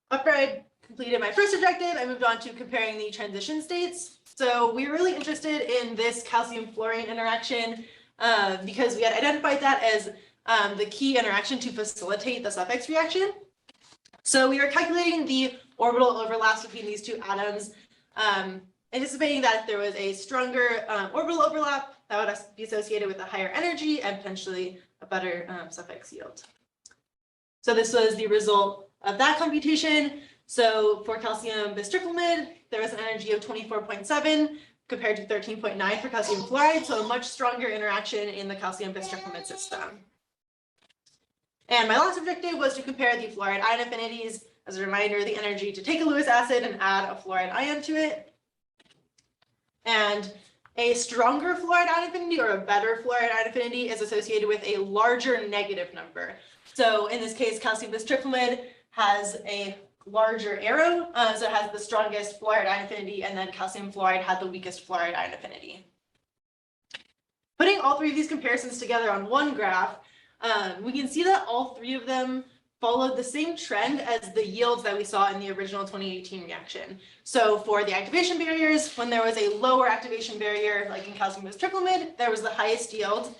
After I completed my first objective, I moved on to comparing the transition states. So we were really interested in this calcium fluorine interaction because we had identified that as the key interaction to facilitate the suffix reaction. So we were calculating the orbital overlaps between these two atoms, anticipating that if there was a stronger orbital overlap, that would be associated with a higher energy and potentially a better suffix yield. So this was the result of that computation. So for calcium bistriplamate, there was an energy of 24.7 compared to 13.9 for calcium fluoride, so a much stronger interaction in the calcium bistriplamate system. And my last objective was to compare the fluoride ion affinities. As a reminder, the energy to take a Lewis acid and add a fluoride ion to it. And a stronger fluoride ion affinity or a better fluoride ion affinity is associated with a larger negative number. So in this case, calcium bistriplamate has a larger arrow, so it has the strongest fluoride ion affinity, and then calcium fluoride had the weakest fluoride ion affinity. Putting all 3 of these comparisons together on one graph, we can see that all 3 of them followed the same trend as the yields that we saw in the original 2018 reaction. So for the activation barriers, when there was a lower activation barrier, like in calcium bistriplamate, there was the highest yield.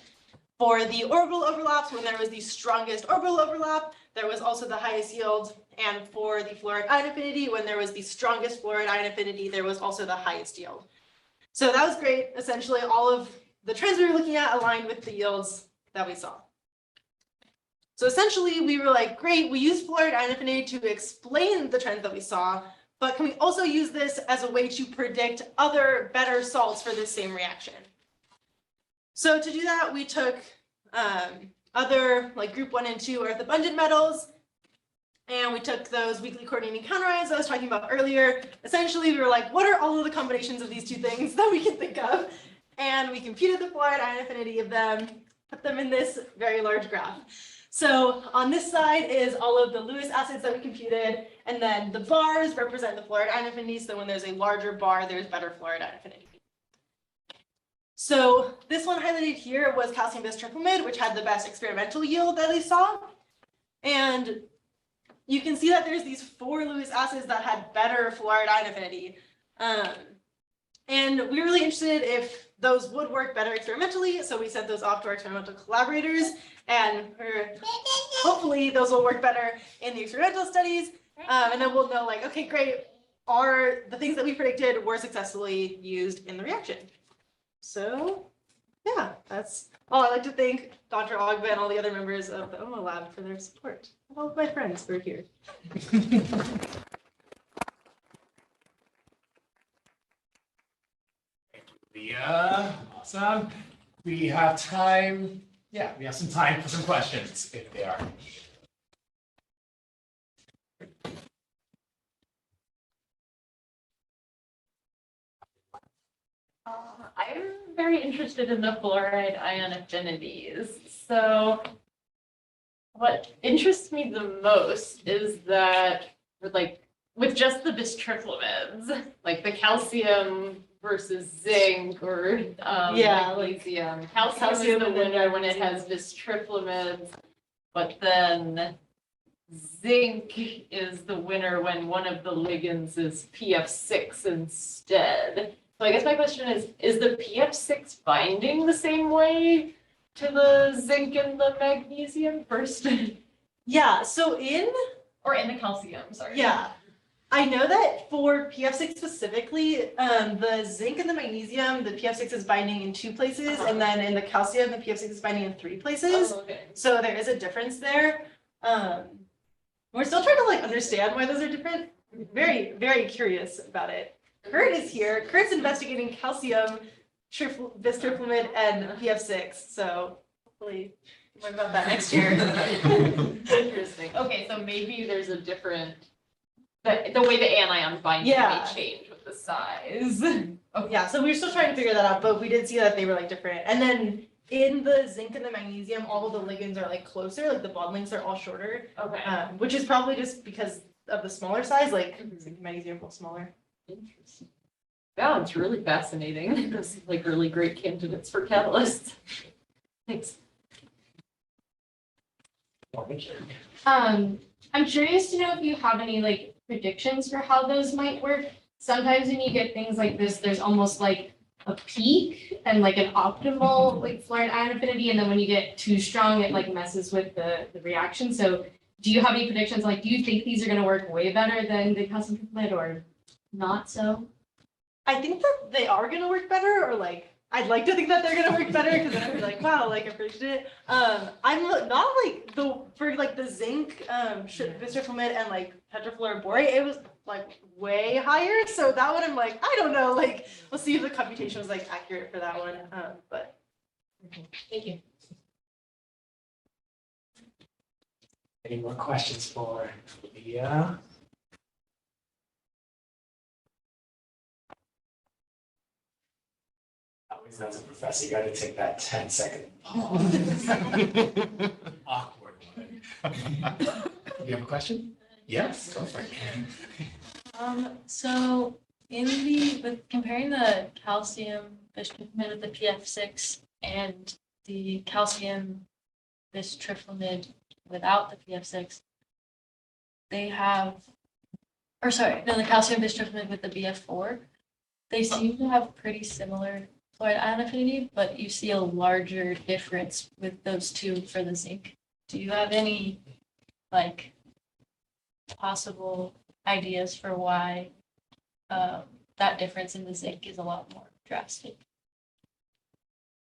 For the orbital overlaps, when there was the strongest orbital overlap, there was also the highest yield. And for the fluoride ion affinity, when there was the strongest fluoride ion affinity, there was also the highest yield. So that was great. Essentially, all of the trends we were looking at aligned with the yields that we saw. So essentially, we were like, great, we used fluoride ion affinity to explain the trends that we saw, but can we also use this as a way to predict other better salts for this same reaction? So to do that, we took other like group 1 and 2 earth abundant metals, and we took those weakly coordinating counterions I was talking about earlier. Essentially, we were like, what are all of the combinations of these 2 things that we can think of? And we computed the fluoride ion affinity of them, put them in this very large graph. So on this side is all of the Lewis acids that we computed, and then the bars represent the fluoride ion affinity. So when there's a larger bar, there's better fluoride ion affinity. So this one highlighted here was calcium bistriplamate, which had the best experimental yield that we saw. And you can see that there's these 4 Lewis acids that had better fluoride ion affinity. And we were really interested if those would work better experimentally. So we sent those off to our experimental collaborators, and hopefully those will work better in the experimental studies. And then we'll know like, okay, great, are the things that we predicted were successfully used in the reaction. So yeah, that's all. I'd like to thank Dr. Ogba and all the other members of the OMO lab for their support. All of my friends who are here. Leah, awesome. We have time. Yeah, we have some time for some questions if there are. I'm very interested in the fluoride ion affinities. So what interests me the most is that with just the bistriflumids, like the calcium versus zinc or Yeah, magnesium. Calcium is calcium the and then winner when it magnesium. has bistriflumids, but then zinc is the winner when one of the ligands is PF6 instead. So I guess my question is the PF6 binding the same way to the zinc and the magnesium first? Yeah, so in Or in the calcium, sorry. Yeah, I know that for PF6 specifically, the zinc and the magnesium, the PF6 is binding in 2 places, and then in the calcium, the PF6 is binding in 3 places. Oh, okay. So there is a difference there. We're still trying to understand why those are different. Very, very curious about it. Kurt is here. Kurt's investigating calcium, bistriflumid, and PF6. So hopefully learn about that next year. Interesting. Okay, so maybe there's a different, the way the anion binding Yeah. may change with the size. Yeah, so we were still trying to figure that out, but we did see that they were different. And then in the zinc and the magnesium, all of the ligands are closer, the bond links are all shorter, Okay. which is probably just because of the smaller size, zinc Mhm. and magnesium are smaller. Interesting. Yeah, it's really fascinating. Those are really great candidates for catalysts. Thanks. I'm curious to know if you have any predictions for how those might work. Sometimes when you get things like this, there's almost like a peak and an optimal fluoride ion affinity, and then when you get too strong, it messes with the reaction. So do you have any predictions? Do you think these are going to work way better than the calcium triplet or not so? I think that they are gonna work better, or I'd like to think that they're gonna work better because then I'd be wow, I predicted it. I'm not for the zinc, bistriflumid and tetrafluoroborate, it was way higher. So that one I'm I don't know, we'll see if the computation was accurate for that one. But Thank you. Any more questions for Leah? Always as a professor, you gotta take that 10-second pause. Awkward one. You have a question? Yes, go for it. So with comparing the calcium bistriflumid with the PF6 and the calcium bistriflumid without the PF6, the calcium bistriflumid with the BF4, they seem to have pretty similar fluoride ion affinity, but you see a larger difference with those two for the zinc. Do you have any possible ideas for why that difference in the zinc is a lot more drastic?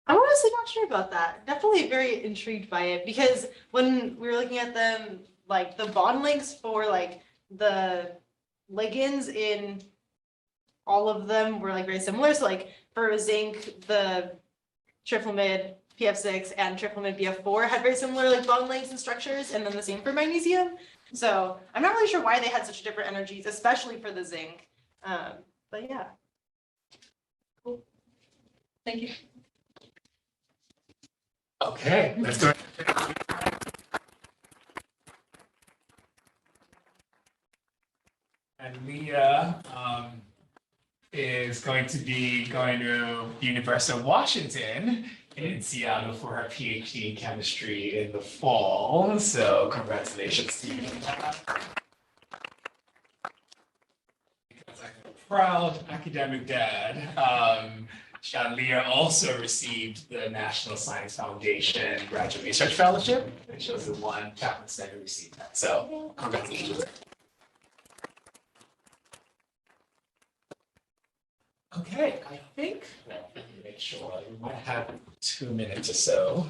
I'm honestly not sure about that. Definitely very intrigued by it because when we were looking at them, the bond links for the ligands in all of them were very similar. So for zinc, the trifluomid PF6 and trifluomid BF4 had very similar bond lengths and structures, and then the same for magnesium. So I'm not really sure why they had such different energies, especially for the zinc. But yeah. Cool. Thank you. Okay, let's go. And Leah is going to be going to the University of Washington in Seattle for her PhD in chemistry in the fall. So congratulations to you. Because I'm a proud academic dad. Leah also received the National Science Foundation Graduate Research Fellowship, and she was the one Chapman Center who received that. So congratulations. Okay, I think, let me make sure, we might have 2 minutes or so.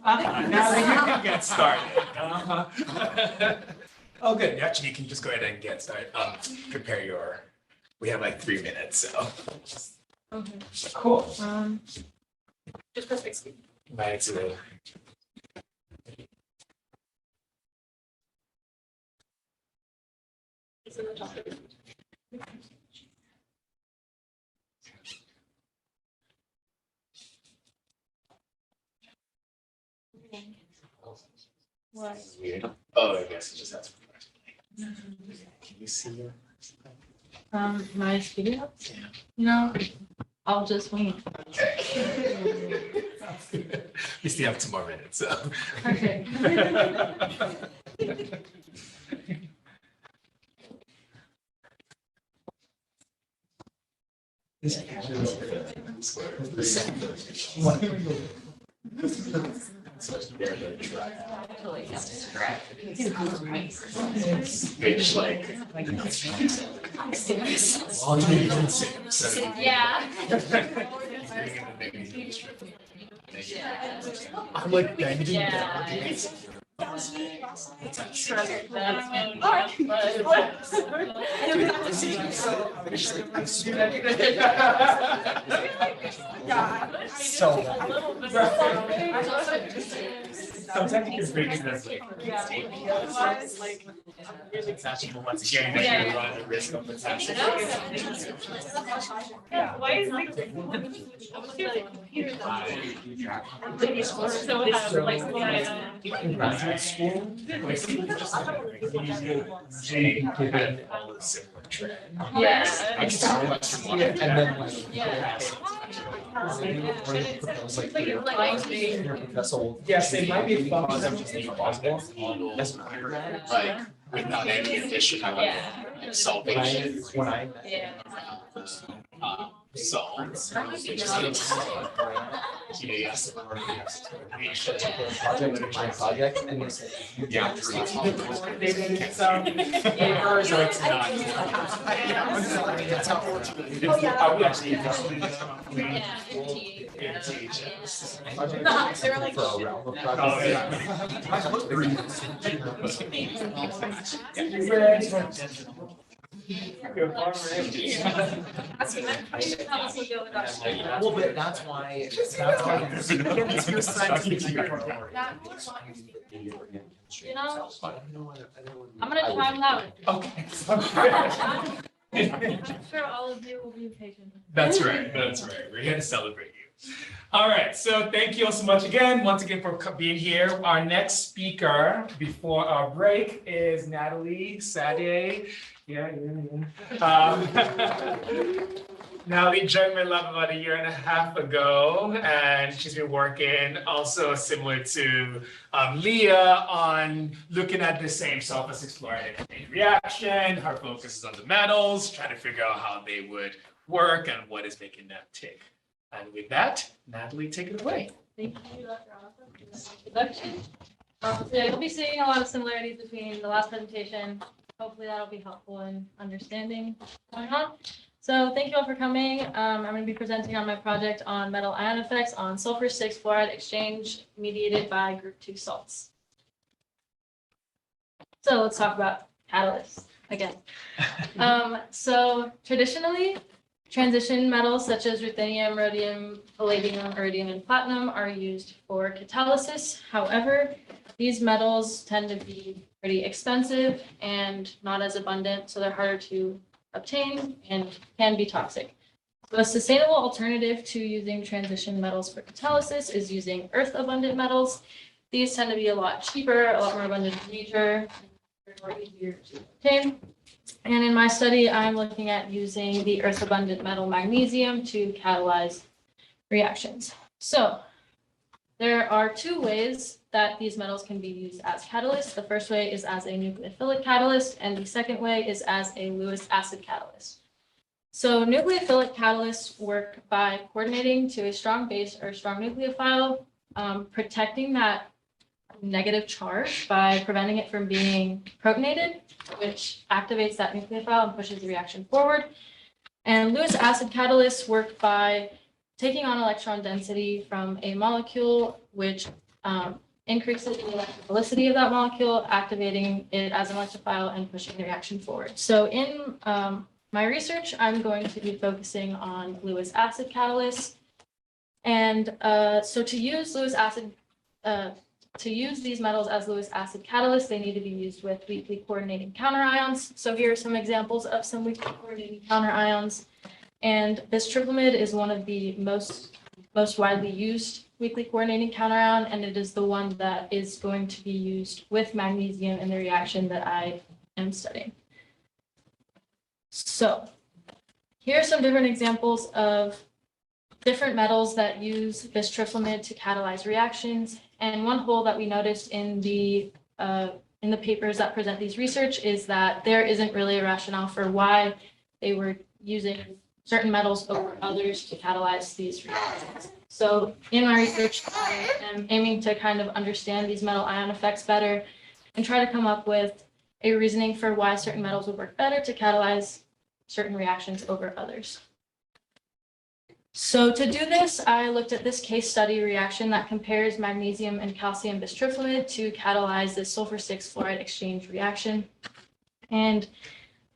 Now you can get started. Oh, good. Actually, you can just go ahead and get started. Prepare your We have like 3 minutes, so. Okay. Cool. Just press escape. Right, so. It's in the top. What? Weird. Oh, I guess it just has. Can you see your? My video? Yeah. No, I'll just wait. Okay. We still have 2 more minutes, so. Okay. It's like. Yeah. I'm like bending down. So. Sometimes you can bring it as like. Accessible once again, that you run the risk of attaching. Why is In graduate school, given all the similar trend. Yeah. I just have much more. And then yes, it might be fun. Possible. Like without any addition of salvation. When I Yeah. Songs. Yes. project and they said. Yeah. They did some papers or it's not. That's how They were like, for a realm of Well, but that's why. you know, I'm gonna time out. Okay. I'm sure all of you will be patient. That's right, that's right. We're here to celebrate you. All right, so thank you all so much once again for being here. Our next speaker before our break is Natalie Saadeh. Yeah. Natalie joined my lab about 1.5 years ago, and she's been working also similar to Leah on looking at the same surface exploring reaction. Her focus is on the metals, trying to figure out how they would work and what is making them tick. And with that, Natalie, take it away. Thank you, Dr. Arthur, for this introduction. So you'll be seeing a lot of similarities between the last presentation. Hopefully that'll be helpful in understanding what's going on. So thank you all for coming. I'm going to be presenting on my project on metal ion effects on sulfur-6 fluoride exchange mediated by group 2 salts. So let's talk about catalysts again. So traditionally, transition metals such as ruthenium, rhodium, palladium, iridium, and platinum are used for catalysis. However, these metals tend to be pretty expensive and not as abundant, so they're harder to obtain and can be toxic. So a sustainable alternative to using transition metals for catalysis is using earth-abundant metals. These tend to be a lot cheaper, a lot more abundant in nature, or easier to obtain. And in my study, I'm looking at using the earth-abundant metal magnesium to catalyze reactions. So there are 2 ways that these metals can be used as catalysts. The first way is as a nucleophilic catalyst, and the second way is as a Lewis acid catalyst. So nucleophilic catalysts work by coordinating to a strong base or strong nucleophile, protecting that negative charge by preventing it from being protonated, which activates that nucleophile and pushes the reaction forward. And Lewis acid catalysts work by taking on electron density from a molecule, which increases the electrophilicity of that molecule, activating it as an electrophile and pushing the reaction forward. So in my research, I'm going to be focusing on Lewis acid catalysts. And so to use these metals as Lewis acid catalysts, they need to be used with weakly coordinating counterions. So here are some examples of some weakly coordinating counterions. And bistriplamide is one of the most widely used weakly coordinating counterion, and it is the one that is going to be used with magnesium in the reaction that I am studying. So here are some different examples of different metals that use bistriplamide to catalyze reactions. And one hole that we noticed in the papers that present these research is that there isn't really a rationale for why they were using certain metals over others to catalyze these reactions. So in my research, I am aiming to kind of understand these metal ion effects better and try to come up with a reasoning for why certain metals would work better to catalyze certain reactions over others. So to do this, I looked at this case study reaction that compares magnesium and calcium bistriplamide to catalyze the sulfur-6 fluoride exchange reaction. And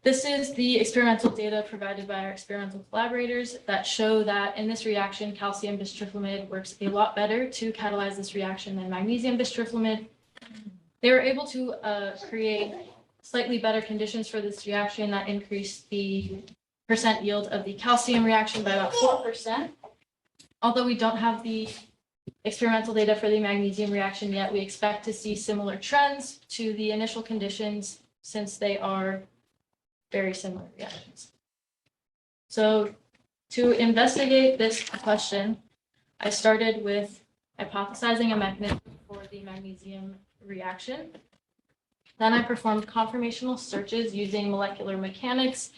this is the experimental data provided by our experimental collaborators that show that in this reaction, calcium bistriplamide works a lot better to catalyze this reaction than magnesium bistriplamide. They were able to create slightly better conditions for this reaction that increased the percent yield of the calcium reaction by about 4%. Although we don't have the experimental data for the magnesium reaction yet, we expect to see similar trends to the initial conditions since they are very similar reactions. So to investigate this question, I started with hypothesizing a mechanism for the magnesium reaction. Then I performed conformational searches using molecular mechanics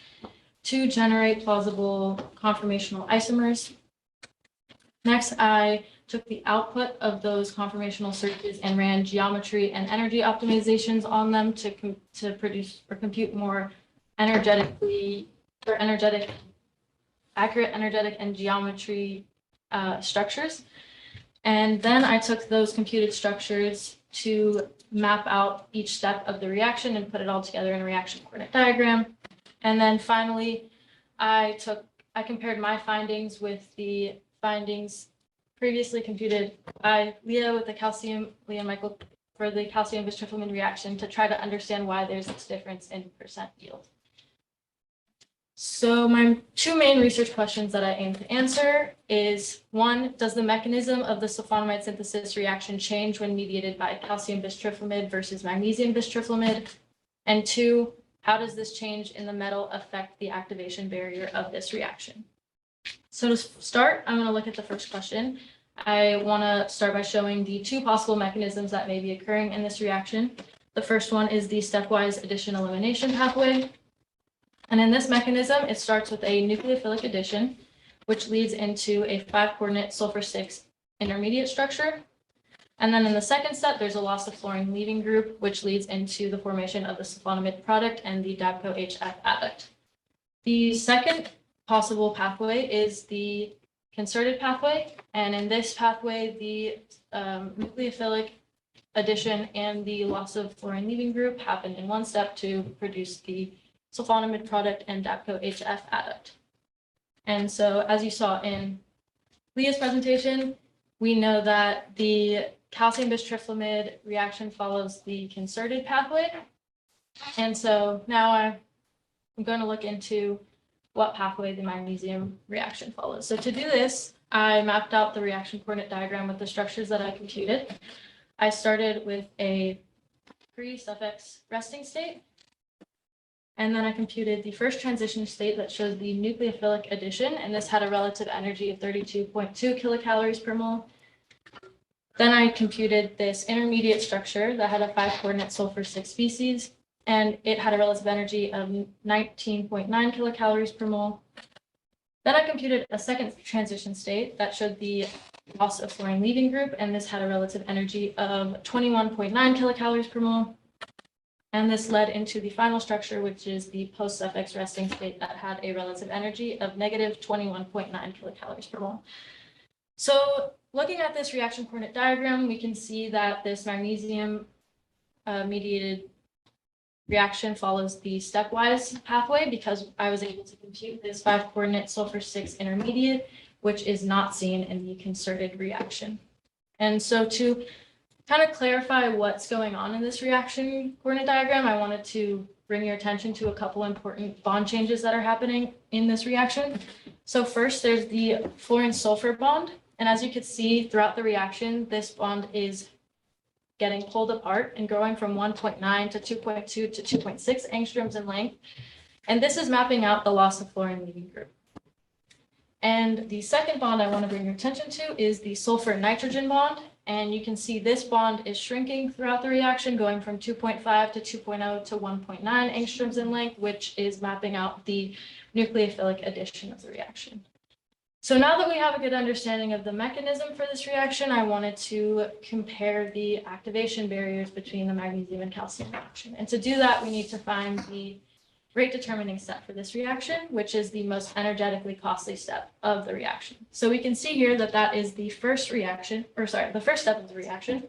to generate plausible conformational isomers. Next, I took the output of those conformational searches and ran geometry and energy optimizations on them to produce or compute more accurate energetic and geometry structures. And then I took those computed structures to map out each step of the reaction and put it all together in a reaction coordinate diagram. And then finally, I compared my findings with the findings previously computed by Leah and Michael for the calcium bistriplamide reaction to try to understand why there's this difference in percent yield. So my two main research questions that I aim to answer is, one, does the mechanism of the sulfonamide synthesis reaction change when mediated by calcium bistriplamide versus magnesium bistriplamide? And two, how does this change in the metal affect the activation barrier of this reaction? So to start, I'm going to look at the first question. I want to start by showing the two possible mechanisms that may be occurring in this reaction. The first one is the stepwise addition elimination pathway. And in this mechanism, it starts with a nucleophilic addition, which leads into a 5-coordinate sulfur-6 intermediate structure. And then in the second step, there's a loss of fluorine leaving group, which leads into the formation of the sulfonamide product and the DABCO-HF adduct. The second possible pathway is the concerted pathway. And in this pathway, the nucleophilic addition and the loss of fluorine leaving group happen in one step to produce the sulfonamide product and DABCO-HF adduct. And so as you saw in Leah's presentation, we know that the calcium bistriplamide reaction follows the concerted pathway. And so now I'm going to look into what pathway the magnesium reaction follows. So to do this, I mapped out the reaction coordinate diagram with the structures that I computed. I started with a pre-suffix resting state. And then I computed the first transition state that shows the nucleophilic addition, and this had a relative energy of 32.2 kilocalories per mole. Then I computed this intermediate structure that had a 5-coordinate sulfur-6 species, and it had a relative energy of 19.9 kilocalories per mole. Then I computed a second transition state that showed the loss of fluorine leaving group, and this had a relative energy of 21.9 kilocalories per mole. And this led into the final structure, which is the post-suffix resting state that had a relative energy of negative 21.9 kilocalories per mole. So looking at this reaction coordinate diagram, we can see that this magnesium mediated reaction follows the stepwise pathway because I was able to compute this 5-coordinate sulfur 6 intermediate, which is not seen in the concerted reaction. And so to kind of clarify what's going on in this reaction coordinate diagram, I wanted to bring your attention to a couple important bond changes that are happening in this reaction. So first, there's the fluorine-sulfur bond. And as you can see throughout the reaction, this bond is getting pulled apart and growing from 1.9 to 2.2 to 2.6 angstroms in length. And this is mapping out the loss of fluorine leaving group. And the second bond I want to bring your attention to is the sulfur-nitrogen bond. And you can see this bond is shrinking throughout the reaction, going from 2.5 to 2.0 to 1.9 angstroms in length, which is mapping out the nucleophilic addition of the reaction. So now that we have a good understanding of the mechanism for this reaction, I wanted to compare the activation barriers between the magnesium and calcium reaction. And to do that, we need to find the rate determining step for this reaction, which is the most energetically costly step of the reaction. So we can see here that that is the first reaction, or sorry, the first step of the reaction.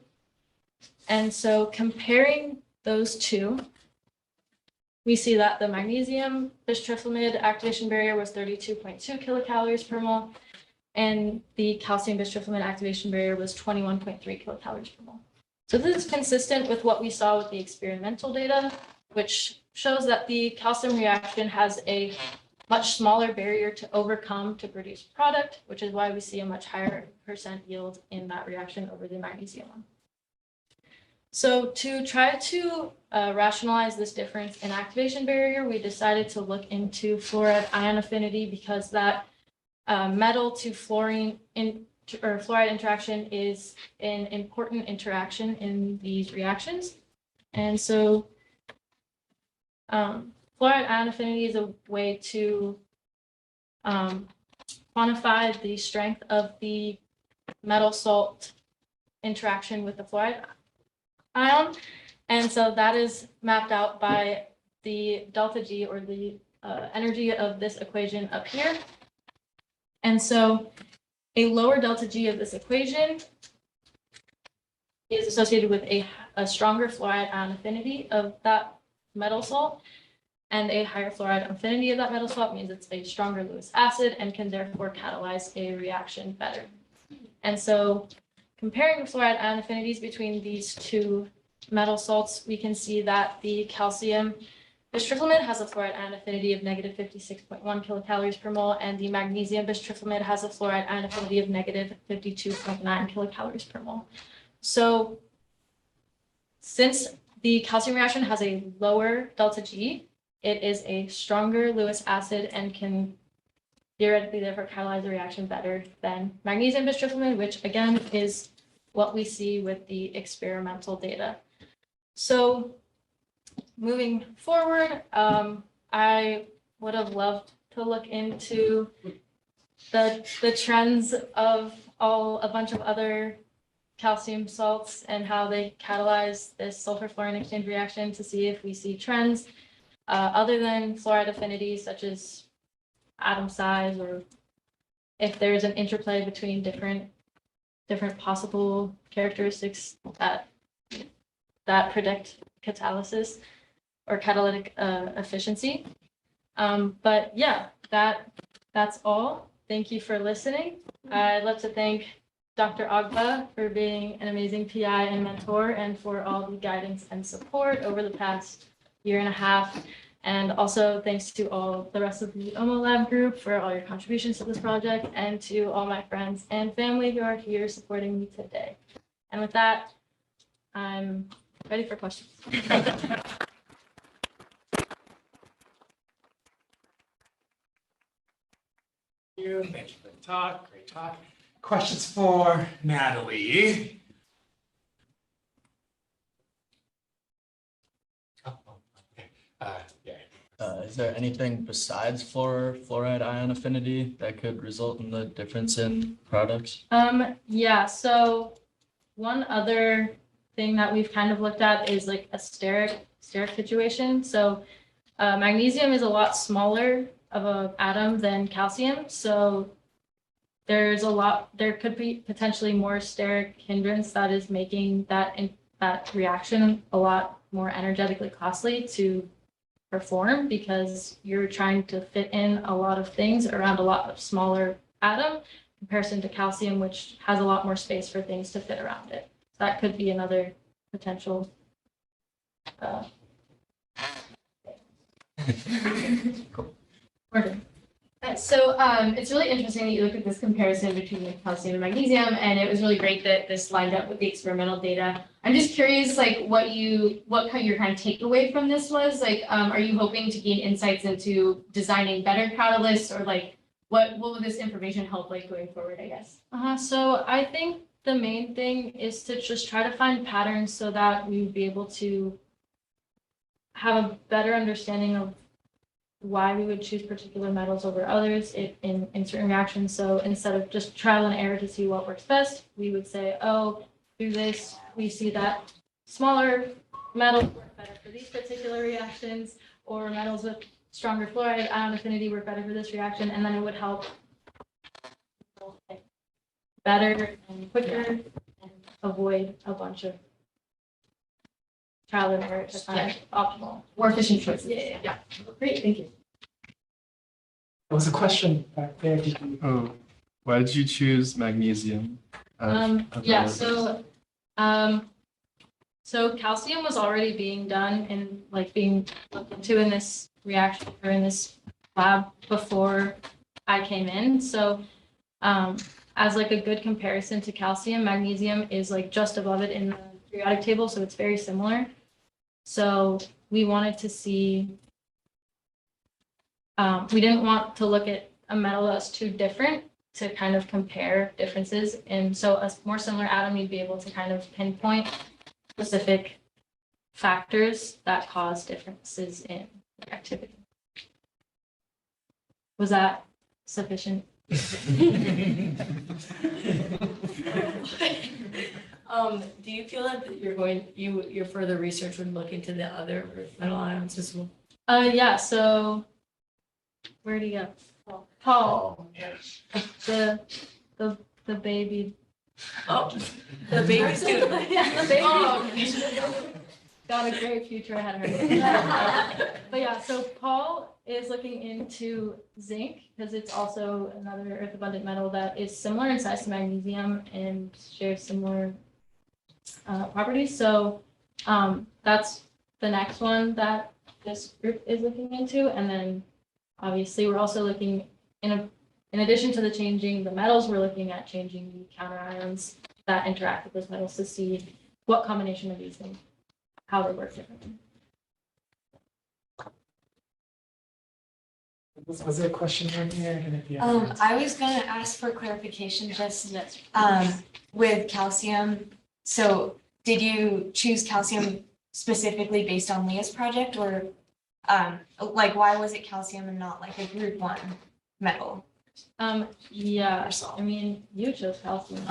And so comparing those two, we see that the magnesium bistriflamide activation barrier was 32.2 kilocalories per mole, and the calcium bistriflamide activation barrier was 21.3 kilocalories per mole. So this is consistent with what we saw with the experimental data, which shows that the calcium reaction has a much smaller barrier to overcome to produce product, which is why we see a much higher percent yield in that reaction over the magnesium one. So to try to rationalize this difference in activation barrier, we decided to look into fluoride ion affinity because that metal to fluorine or fluoride interaction is an important interaction in these reactions. And so fluoride ion affinity is a way to quantify the strength of the metal salt interaction with the fluoride ion. And so that is mapped out by the delta G, or the energy of this equation up here. And so a lower delta G of this equation is associated with a stronger fluoride ion affinity of that metal salt, and a higher fluoride affinity of that metal salt means it's a stronger Lewis acid and can therefore catalyze a reaction better. And so comparing the fluoride ion affinities between these two metal salts, we can see that the calcium bistriflamide has a fluoride ion affinity of negative 56.1 kilocalories per mole, and the magnesium bistriflamide has a fluoride ion affinity of negative 52.9 kilocalories per mole. So since the calcium reaction has a lower delta G, it is a stronger Lewis acid and can theoretically therefore catalyze the reaction better than magnesium bistriflamide, which again is what we see with the experimental data. So moving forward, I would have loved to look into the trends of a bunch of other calcium salts and how they catalyze this sulfur fluorine exchange reaction to see if we see trends other than fluoride affinities, such as atom size, or if there's an interplay between different possible characteristics that predict catalysis or catalytic efficiency. But yeah, that's all. Thank you for listening. I'd love to thank Dr. Agba for being an amazing PI and mentor, and for all the guidance and support over the past year and a half. And also thanks to all the rest of the OMO Lab group for all your contributions to this project, and to all my friends and family who are here supporting me today. And with that, I'm ready for questions. Thank you for the talk, great talk. Questions for Natalie? Oh, okay. Yeah. Is there anything besides fluoride ion affinity that could result in the difference in products? Yeah, so one other thing that we've kind of looked at is like a steric situation. So magnesium is a lot smaller of an atom than calcium, so there could be potentially more steric hindrance that is making that reaction a lot more energetically costly to perform because you're trying to fit in a lot of things around a lot of smaller atom in comparison to calcium, which has a lot more space for things to fit around it. So that could be another potential. Cool. So it's really interesting that you look at this comparison between like calcium and magnesium, and it was really great that this lined up with the experimental data. I'm just curious, like what your kind of takeaway from this was. Like, are you hoping to gain insights into designing better catalysts, or like what will this information help like going forward, I guess? So I think the main thing is to just try to find patterns so that we would be able to have a better understanding of why we would choose particular metals over others in certain reactions. So instead of just trial and error to see what works best, we would say, oh, through this, we see that smaller metals work better for these particular reactions, or metals with stronger fluoride ion affinity work better for this reaction, and then it would help better and quicker and avoid a bunch of trial and error to find optimal. More efficient choices. Yeah. Great, thank you. There was a question back there. Did you? Oh, why did you choose magnesium? Yeah, so calcium was already being done and like being looked into in this reaction or in this lab before I came in. So as like a good comparison to calcium, magnesium is like just above it in the periodic table, so it's very similar. So we wanted to see, we didn't want to look at a metal that's too different to kind of compare differences. And so a more similar atom, you'd be able to kind of pinpoint specific factors that cause differences in activity. Was that sufficient? Do you feel that your further research would look into the other metal ions as well? Yeah, so where'd he go? Paul. The baby. Oh, the baby student. Yeah, the baby. Got a great future ahead of her. But yeah, so Paul is looking into zinc because it's also another earth abundant metal that is similar in size to magnesium and shares similar properties. So that's the next one that this group is looking into. And then obviously we're also looking in addition to changing the metals, we're looking at changing the counter ions that interact with those metals to see what combination of these things, how they work differently. Was there a question right here? I was gonna ask for clarification just with calcium. So did you choose calcium specifically based on Leah's project, or like why was it calcium and not like a group 1 metal? Yeah, I mean, you chose calcium.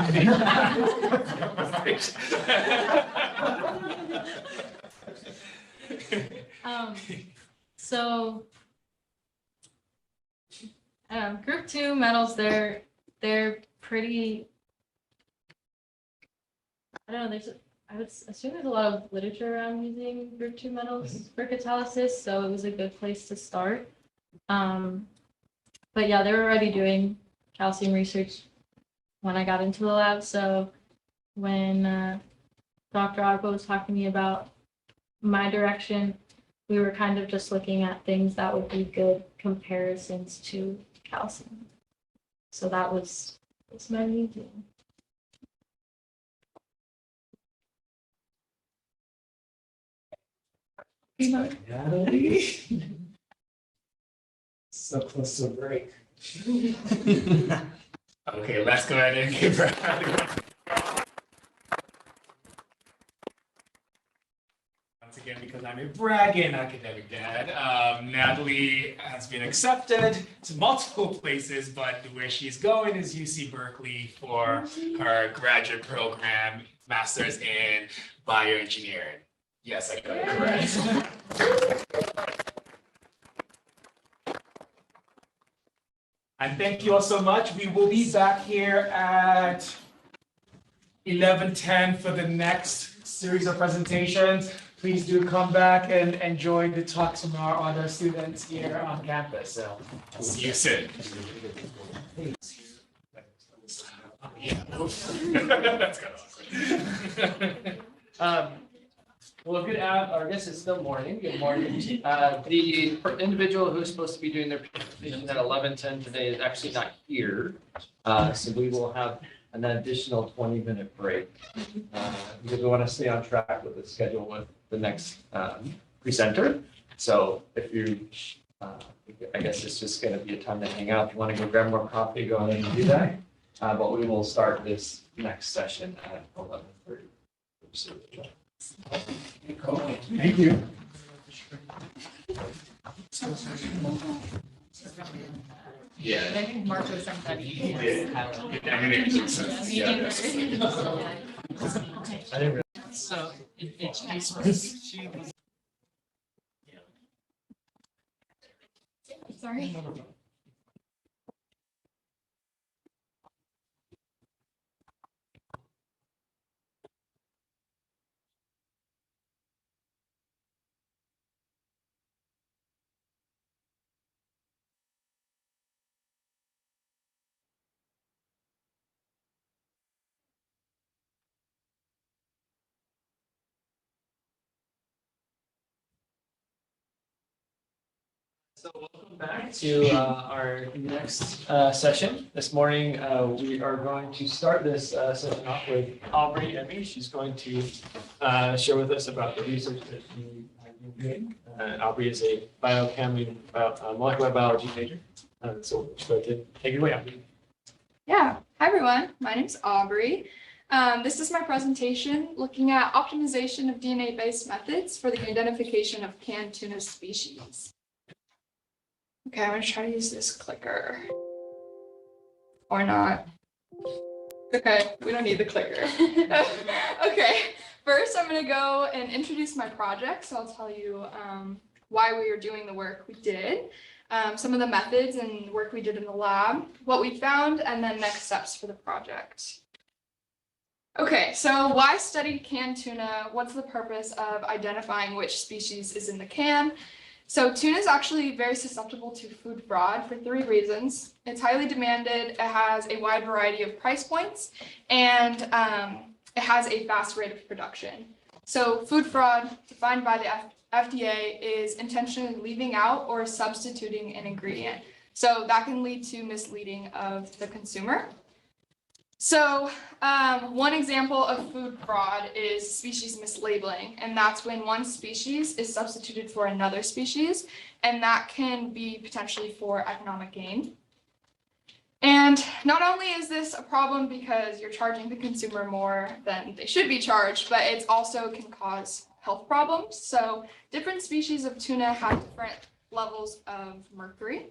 So group 2 metals, they're pretty, I don't know, I would assume there's a lot of literature around using group 2 metals for catalysis, so it was a good place to start. But yeah, they were already doing calcium research when I got into the lab. So when Dr. Agbo was talking to me about my direction, we were kind of just looking at things that would be good comparisons to calcium. So that was magnesium. Natalie? So close to a break. Okay, let's go ahead and give her a round of applause. Once again, because I'm a bragging academic dad, Natalie has been accepted to multiple places, but where she's going is UC Berkeley for her graduate program, master's in bioengineering. Yes, I got it correct. And thank you all so much. We will be back here at 11:10 for the next series of presentations. please do come back and enjoy the talks from our other students here on campus. So. See you soon. Yeah. That's kind of Well, I guess it's still morning. Good morning. The individual who's supposed to be doing their presentation at 11:10 today is actually not here. So we will have an additional 20-minute break. Because we want to stay on track with the schedule with the next presenter. So if you, I guess it's just going to be a time to hang out. If you want to go grab more coffee, go ahead and do that. But we will start this next session at 11:30. Thank you. Yeah. I think Mark was somebody. Yeah. So Sorry. So welcome back to our next session. This morning, we are going to start this session off with Aubrey Emmi. She's going to share with us about the research that she has been doing. Aubrey is a biochem, molecular biology major. So she's going to take it away, Aubrey. Yeah, hi everyone, my name's Aubrey. This is my presentation looking at optimization of DNA-based methods for the identification of canned tuna species. Okay, I'm gonna try to use this clicker. Or not. Okay, we don't need the clicker. Okay, first I'm gonna go and introduce my project. So I'll tell you why we are doing the work we did, some of the methods and work we did in the lab, what we found, and then next steps for the project. Okay, so why study canned tuna? What's the purpose of identifying which species is in the can? So tuna is actually very susceptible to food fraud for 3 reasons. It's highly demanded, it has a wide variety of price points, and it has a fast rate of production. So food fraud, defined by the FDA, is intentionally leaving out or substituting an ingredient. So that can lead to misleading of the consumer. So one example of food fraud is species mislabeling, and that's when one species is substituted for another species, and that can be potentially for economic gain. And not only is this a problem because you're charging the consumer more than they should be charged, but it also can cause health problems. So different species of tuna have different levels of mercury.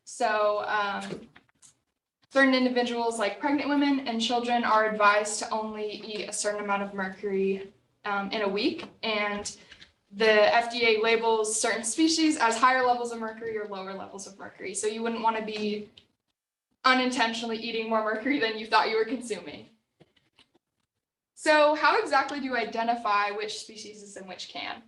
So certain individuals like pregnant women and children are advised to only eat a certain amount of mercury in a week. And the FDA labels certain species as higher levels of mercury or lower levels of mercury. So you wouldn't want to be unintentionally eating more mercury than you thought you were consuming. So how exactly do you identify which species is in which can?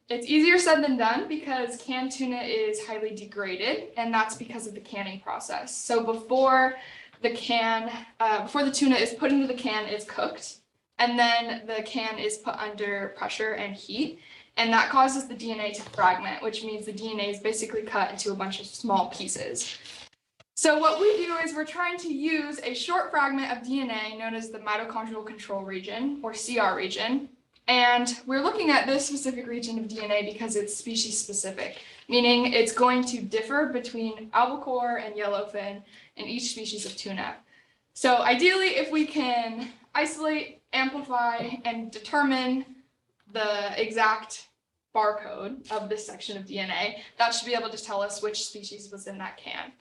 It's easier said than done because canned tuna is highly degraded, and that's because of the canning process. So before the tuna is put into the can, it's cooked, and then the can is put under pressure and heat, and that causes the DNA to fragment, which means the DNA is basically cut into a bunch of small pieces. So what we do is we're trying to use a short fragment of DNA known as the mitochondrial control region, or CR region. And we're looking at this specific region of DNA because it's species specific, meaning it's going to differ between albacore and yellowfin in each species of tuna. So ideally, if we can isolate, amplify, and determine the exact barcode of this section of DNA, that should be able to tell us which species was in that can.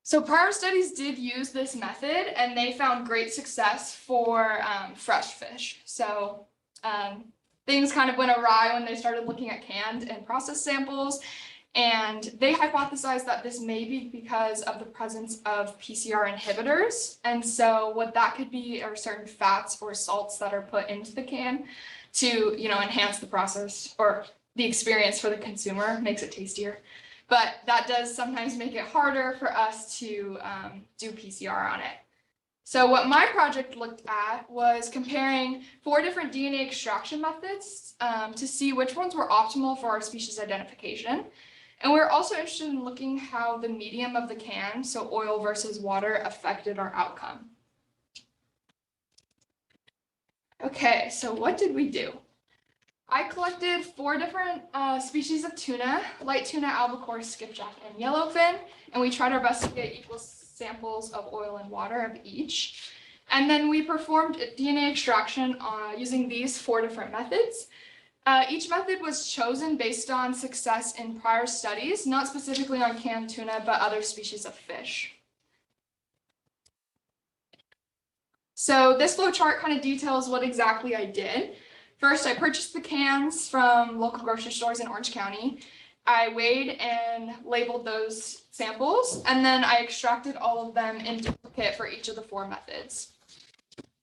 So prior studies did use this method, and they found great success for fresh fish. So things kind of went awry when they started looking at canned and processed samples, and they hypothesized that this may be because of the presence of PCR inhibitors. And so what that could be are certain fats or salts that are put into the can to, enhance the process or the experience for the consumer, makes it tastier. But that does sometimes make it harder for us to do PCR on it. So what my project looked at was comparing 4 different DNA extraction methods to see which ones were optimal for our species identification. And we're also interested in looking how the medium of the can, so oil versus water, affected our outcome. Okay, so what did we do? I collected 4 different species of tuna: light tuna, albacore, skipjack, and yellowfin, and we tried our best to get equal samples of oil and water of each. And then we performed DNA extraction using these 4 different methods. Each method was chosen based on success in prior studies, not specifically on canned tuna, but other species of fish. So this flow chart kind of details what exactly I did. First, I purchased the cans from local grocery stores in Orange County. I weighed and labeled those samples, and then I extracted all of them in duplicate for each of the 4 methods.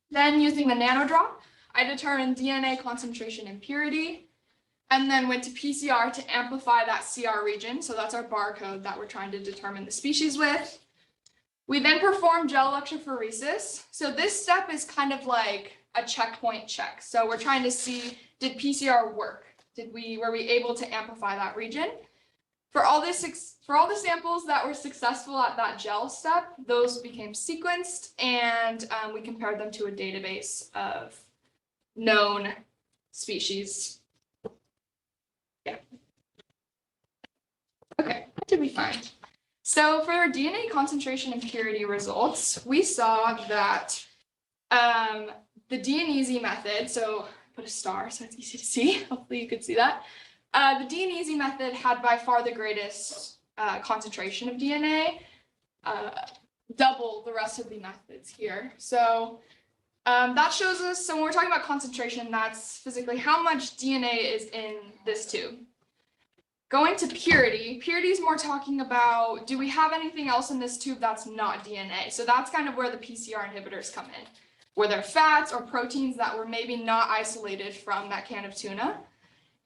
Then, using the NanoDrop, I determined DNA concentration and purity, and then went to PCR to amplify that CR region. So that's our barcode that we're trying to determine the species with. We then performed gel electrophoresis. So this step is kind of like a checkpoint check. So we're trying to see, did PCR work? Were we able to amplify that region? For all the samples that were successful at that gel step, those became sequenced, and we compared them to a database of known species. Yeah. Okay, what did we find? So for our DNA concentration and purity results, we saw that the DNeasy method, so put a star so it's easy to see, hopefully you could see that. The DNeasy method had by far the greatest concentration of DNA, double the rest of the methods here. So that shows us, so when we're talking about concentration, that's physically how much DNA is in this tube. Going to purity is more talking about, do we have anything else in this tube that's not DNA? So that's kind of where the PCR inhibitors come in. Were there fats or proteins that were maybe not isolated from that can of tuna?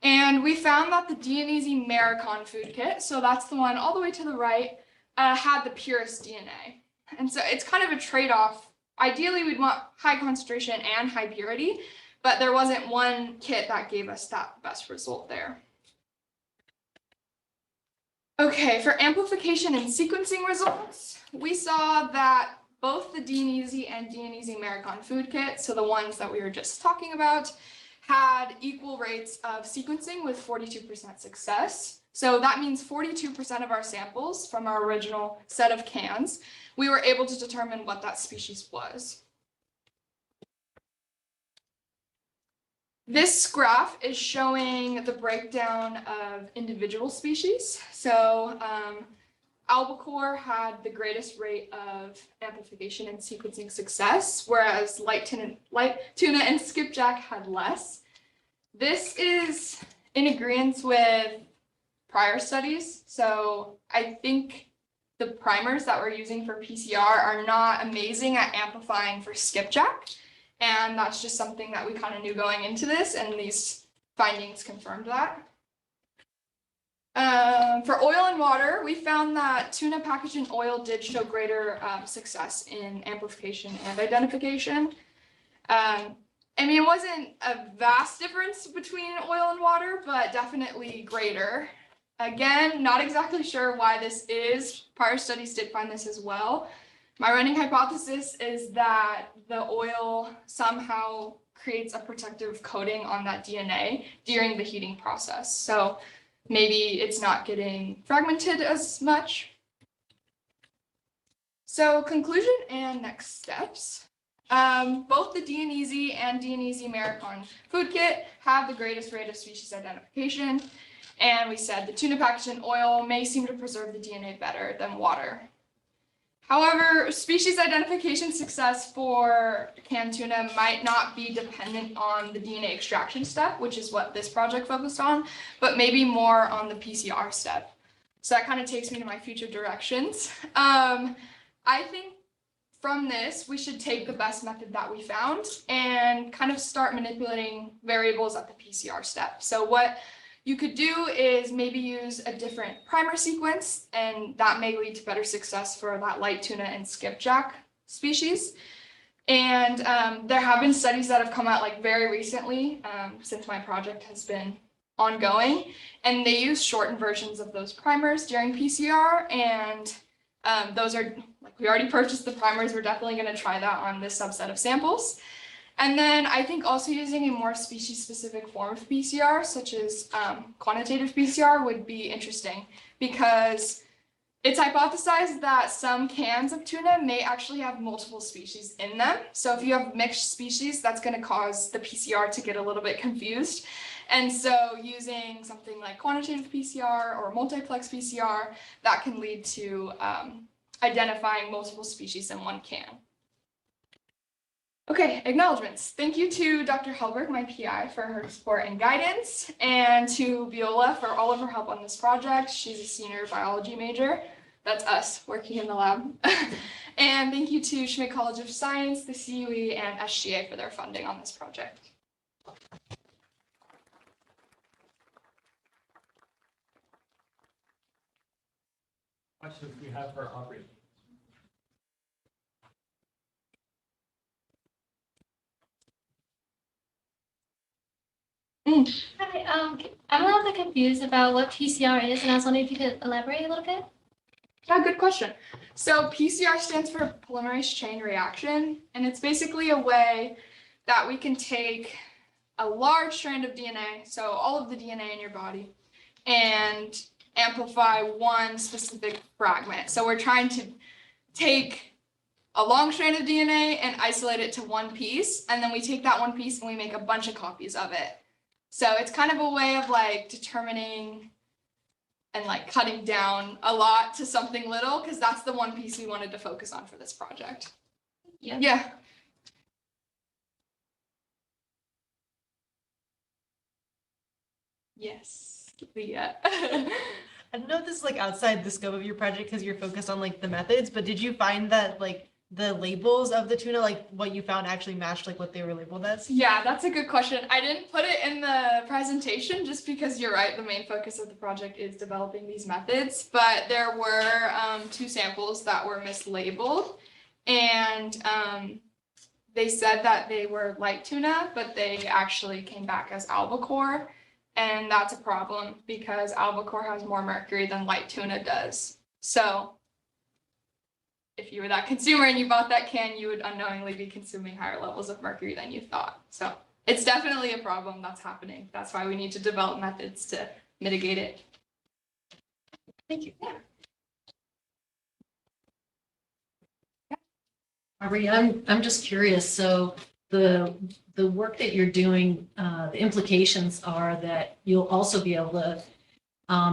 And we found that the DNeasy Maricon food kit, so that's the one all the way to the right, had the purest DNA. And so it's kind of a trade-off. Ideally, we'd want high concentration and high purity, but there wasn't one kit that gave us that best result there. Okay, for amplification and sequencing results, we saw that both the DNeasy and DNeasy Maricon food kit, so the ones that we were just talking about, had equal rates of sequencing with 42% success. So that means 42% of our samples from our original set of cans, we were able to determine what that species was. This graph is showing the breakdown of individual species. So albacore had the greatest rate of amplification and sequencing success, whereas light tuna and skipjack had less. This is in agreement with prior studies. So I think the primers that we're using for PCR are not amazing at amplifying for skipjack. And that's just something that we kind of knew going into this, and these findings confirmed that. For oil and water, we found that tuna packaged in oil did show greater success in amplification and identification. I mean, it wasn't a vast difference between oil and water, but definitely greater. Again, not exactly sure why this is. Prior studies did find this as well. My running hypothesis is that the oil somehow creates a protective coating on that DNA during the heating process. So maybe it's not getting fragmented as much. So conclusion and next steps. Both the DNeasy and DNeasy Maricon food kit have the greatest rate of species identification. And we said the tuna packaged in oil may seem to preserve the DNA better than water. However, species identification success for canned tuna might not be dependent on the DNA extraction step, which is what this project focused on, but maybe more on the PCR step. So that kind of takes me to my future directions. I think from this, we should take the best method that we found and kind of start manipulating variables at the PCR step. So what you could do is maybe use a different primer sequence, and that may lead to better success for that light tuna and skipjack species. And there have been studies that have come out like very recently, since my project has been ongoing, and they use shortened versions of those primers during PCR, and those are, like, we already purchased the primers. We're definitely going to try that on this subset of samples. And then I think also using a more species-specific form of PCR, such as quantitative PCR, would be interesting, because it's hypothesized that some cans of tuna may actually have multiple species in them. So if you have mixed species, that's going to cause the PCR to get a little bit confused. And so using something like quantitative PCR or multiplex PCR, that can lead to identifying multiple species in one can. Okay, acknowledgements. Thank you to Dr. Hellberg, my PI, for her support and guidance, and to Viola for all of her help on this project. She's a senior biology major. That's us working in the lab. And thank you to Schmid College of Science, the CUE, and SGA for their funding on this project. Questions we have for Aubrey? Hi, I'm a little bit confused about what PCR is, and I was wondering if you could elaborate a little bit. Yeah, good question. So PCR stands for polymerase chain reaction, and it's basically a way that we can take a large strand of DNA, so all of the DNA in your body, and amplify one specific fragment. So we're trying to take a long strand of DNA and isolate it to one piece, and then we take that one piece and we make a bunch of copies of it. So it's kind of a way of like determining and like cutting down a lot to something little, because that's the one piece we wanted to focus on for this project. Yeah. Yes, Leah. I don't know if this is like outside the scope of your project because you're focused on like the methods, but did you find that like the labels of the tuna, like what you found actually matched like what they were labeled as? Yeah, that's a good question. I didn't put it in the presentation just because you're right, the main focus of the project is developing these methods, but there were 2 samples that were mislabeled, and they said that they were light tuna, but they actually came back as albacore, and that's a problem because albacore has more mercury than light tuna does. So if you were that consumer and you bought that can, you would unknowingly be consuming higher levels of mercury than you thought. So it's definitely a problem that's happening. That's why we need to develop methods to mitigate it. Thank you. Yeah. Aubrey, I'm just curious. So the work that you're doing, the implications are that you'll also be able to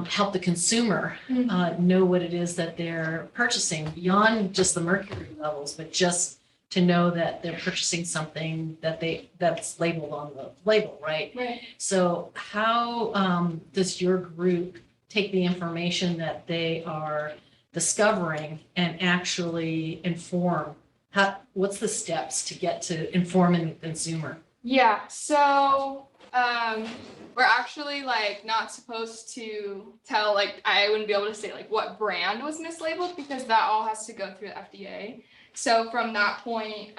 help the consumer know what it is that they're purchasing beyond just the mercury levels, but just to know that they're purchasing something that's labeled on the label, right? Right. So how does your group take the information that they are discovering and actually inform? What's the steps to get to informing the consumer? Yeah, so we're actually like not supposed to tell, like I wouldn't be able to say like what brand was mislabeled because that all has to go through the FDA. So from that point,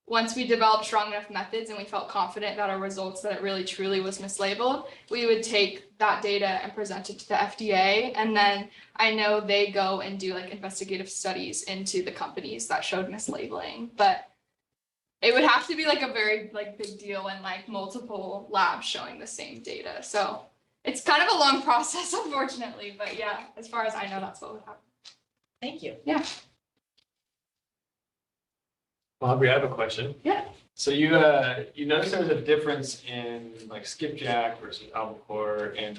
once we developed strong enough methods and we felt confident that our results that it really truly was mislabeled, we would take that data and present it to the FDA. And then I know they go and do like investigative studies into the companies that showed mislabeling, but it would have to be like a very like big deal and like multiple labs showing the same data. So it's kind of a long process, unfortunately, but yeah, as far as I know, that's what would happen. Thank you. Yeah. Aubrey, I have a question. Yeah. So you noticed there was a difference in like skipjack versus albacore and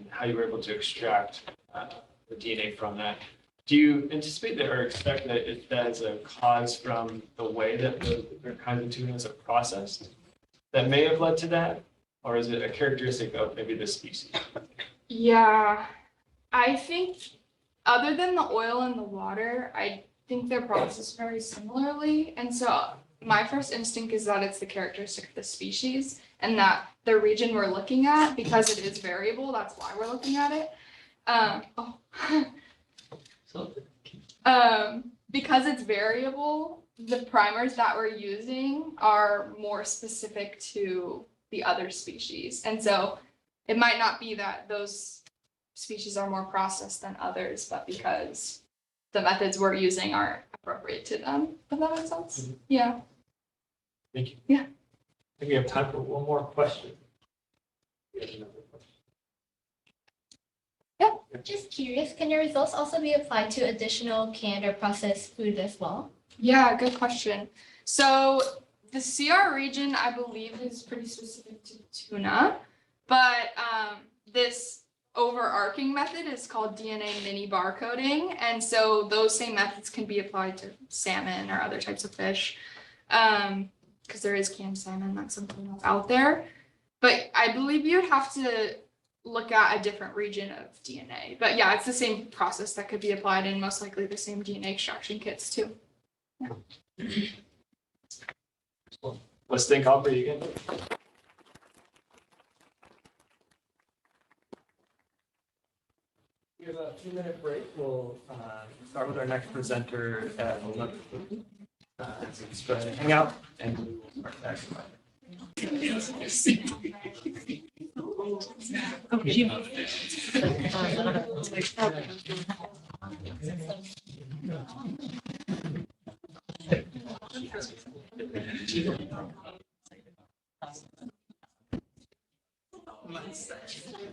how you were able to extract the DNA from that. Do you anticipate that or expect that that is a cause from the way that the kinds of tunas are processed that may have led to that? Or is it a characteristic of maybe the species? Yeah, I think other than the oil in the water, think they're processed very similarly. And so my first instinct is that it's the characteristic of the species and that the region we're looking at, because it is variable, that's why we're looking at it. Because it's variable, the primers that we're using are more specific to the other species. And so it might not be that those species are more processed than others, but because the methods we're using aren't appropriate to them. Does that make sense? Mhm. Yeah. Thank you. Yeah. I think we have time for one more question. We have another question. Just curious, can your results also be applied to additional canned or processed foods as well? Yeah, good question. So the CR region, I believe, is pretty specific to tuna, but this overarching method is called DNA mini barcoding. And so those same methods can be applied to salmon or other types of fish. Because there is canned salmon, that's something that's out there. But I believe you'd have to look at a different region of DNA. But yeah, it's the same process that could be applied and most likely the same DNA extraction kits too. Let's thank Aubrey again. We have a 2-minute break. We'll start with our next presenter at 11:50. So just go ahead and hang out and we will start back.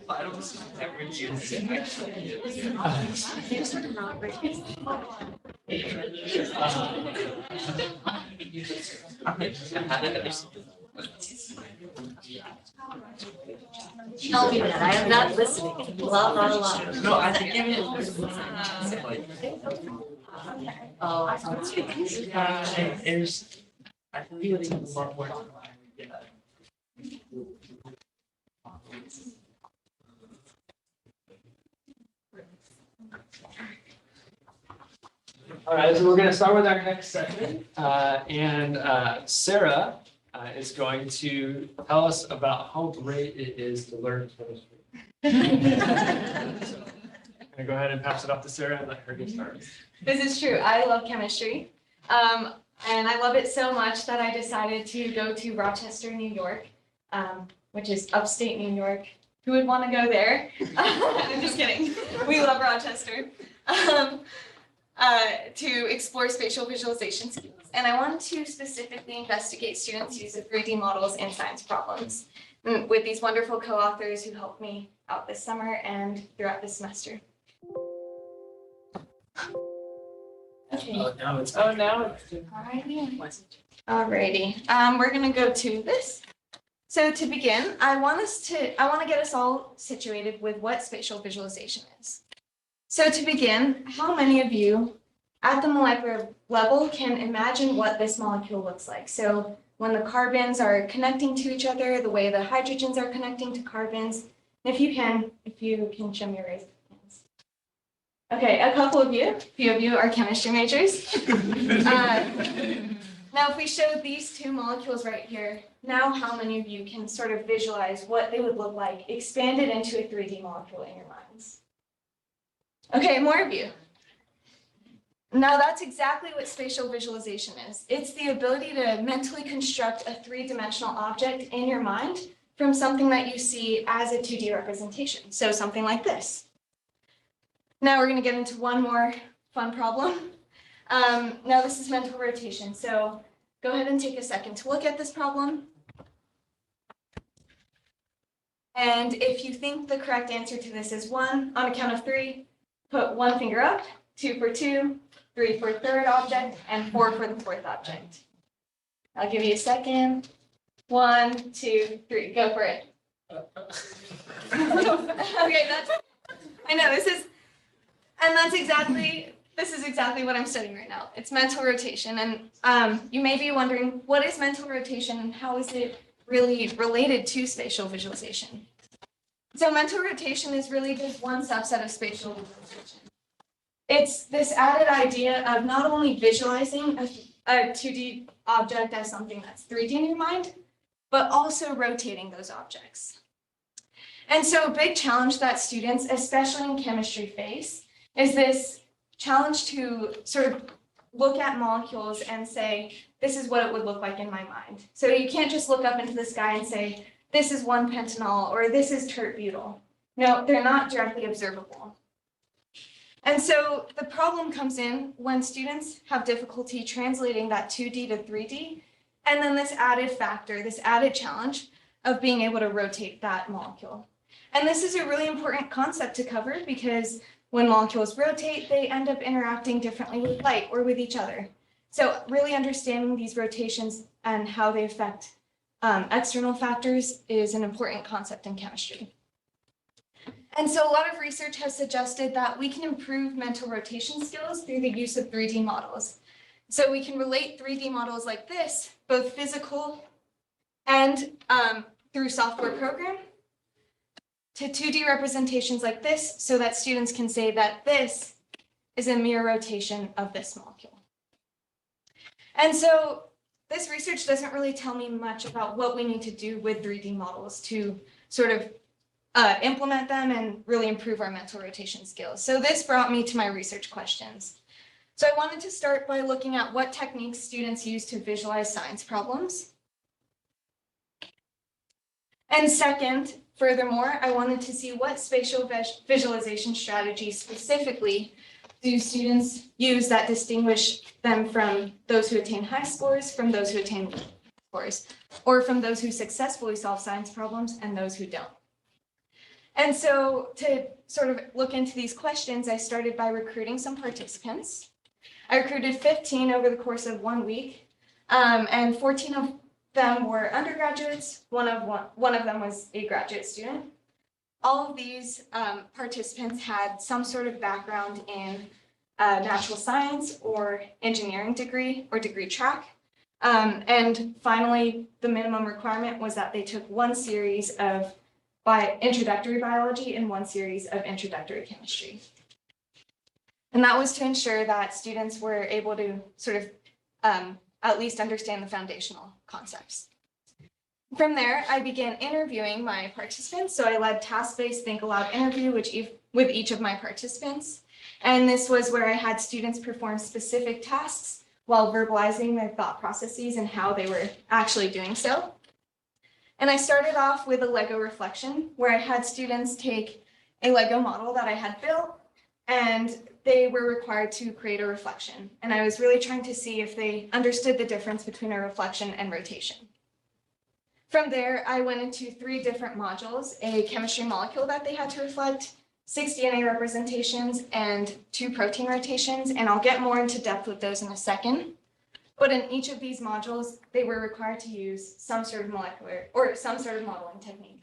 I don't see Tell me that, I am not listening. Blah, blah, blah. No, I think even like. Oh. There's, I feel it's a lot more. All right, so we're going to start with our next section, and Sarah is going to tell us about how great it is to learn chemistry. I'm going to go ahead and pass it off to Sarah and let her get started. This is true. I love chemistry. And I love it so much that I decided to go to Rochester, New York, which is upstate New York. Who would want to go there? I'm just kidding. We love Rochester. To explore spatial visualization skills. And I wanted to specifically investigate students' use of 3D models in science problems with these wonderful co-authors who helped me out this summer and throughout this semester. Okay. Now it's. Alrighty. We're gonna go to this. So to begin, I want to get us all situated with what spatial visualization is. So to begin, how many of you at the molecular level can imagine what this molecule looks like? So when the carbons are connecting to each other, the way the hydrogens are connecting to carbons. If you can show me your raised hands. Okay, a few of you are chemistry majors. Now, if we show these two molecules right here, now how many of you can sort of visualize what they would look like expanded into a 3D molecule in your minds? Okay, more of you. Now that's exactly what spatial visualization is. It's the ability to mentally construct a 3-dimensional object in your mind from something that you see as a 2D representation. So something like this. Now we're going to get into one more fun problem. Now this is mental rotation. So go ahead and take a second to look at this problem. And if you think the correct answer to this is 1, on a count of 3, put 1 finger up, 2 for 2, 3 for third object, and 4 for the fourth object. I'll give you a second. 1, 2, 3, go for it. Okay, I know this is exactly what I'm studying right now. It's mental rotation, and you may be wondering, what is mental rotation and how is it really related to spatial visualization? So mental rotation is really just one subset of spatial visualization. it's this added idea of not only visualizing a 2D object as something that's 3D in your mind, but also rotating those objects. And so a big challenge that students, especially in chemistry, face is this challenge to sort of look at molecules and say, this is what it would look like in my mind. So you can't just look up into the sky and say, this is 1-pentanol or this is tert-butyl. No, they're not directly observable. And so the problem comes in when students have difficulty translating that 2D to 3D, and then this added factor, this added challenge of being able to rotate that molecule. And this is a really important concept to cover because when molecules rotate, they end up interacting differently with light or with each other. So really understanding these rotations and how they affect external factors is an important concept in chemistry. And so a lot of research has suggested that we can improve mental rotation skills through the use of 3D models. So we can relate 3D models like this, both physical and through software program, to 2D representations like this so that students can say that this is a mirror rotation of this molecule. And so this research doesn't really tell me much about what we need to do with 3D models to sort of implement them and really improve our mental rotation skills. So this brought me to my research questions. So I wanted to start by looking at what techniques students use to visualize science problems. And second, furthermore, I wanted to see what spatial visualization strategies specifically do students use that distinguish them from those who attain high scores, from those who attain low scores, or from those who successfully solve science problems and those who don't. And so to sort of look into these questions, I started by recruiting some participants. I recruited 15 over the course of 1 week, and 14 of them were undergraduates. One of them was a graduate student. All of these participants had some sort of background in natural science or engineering degree or degree track. And finally, the minimum requirement was that they took 1 series of introductory biology and 1 series of introductory chemistry. And that was to ensure that students were able to sort of at least understand the foundational concepts. From there, I began interviewing my participants. So I led task-based think aloud interview with each of my participants. And this was where I had students perform specific tasks while verbalizing their thought processes and how they were actually doing so. And I started off with a Lego reflection where I had students take a Lego model that I had built and they were required to create a reflection. And I was really trying to see if they understood the difference between a reflection and rotation. From there, I went into 3 different modules, a chemistry molecule that they had to reflect, 6 DNA representations, and 2 protein rotations. And I'll get more into depth with those in a second. But in each of these modules, they were required to use some sort of molecular or some sort of modeling technique.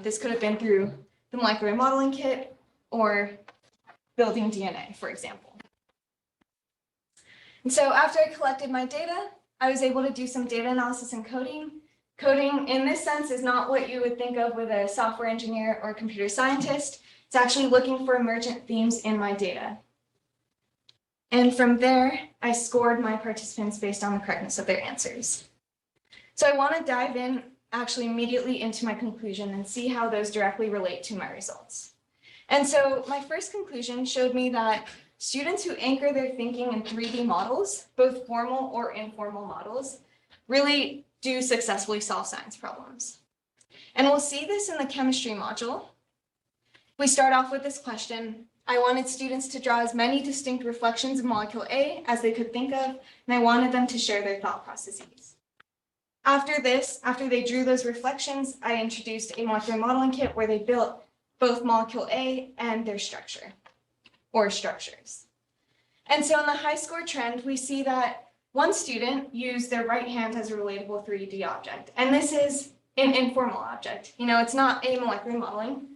This could have been through the molecular modeling kit or building DNA, for example. And so after I collected my data, I was able to do some data analysis and coding. Coding in this sense is not what you would think of with a software engineer or computer scientist. It's actually looking for emergent themes in my data. And from there, I scored my participants based on the correctness of their answers. So I want to dive in actually immediately into my conclusion and see how those directly relate to my results. And so my first conclusion showed me that students who anchor their thinking in 3D models, both formal or informal models, really do successfully solve science problems. And we'll see this in the chemistry module. We start off with this question. I wanted students to draw as many distinct reflections of molecule A as they could think of, and I wanted them to share their thought processes. After they drew those reflections, I introduced a molecular modeling kit where they built both molecule A and their structure, or structures. And so in the high score trend, we see that one student used their right hand as a relatable 3D object. And this is an informal object. You know, it's not a molecular modeling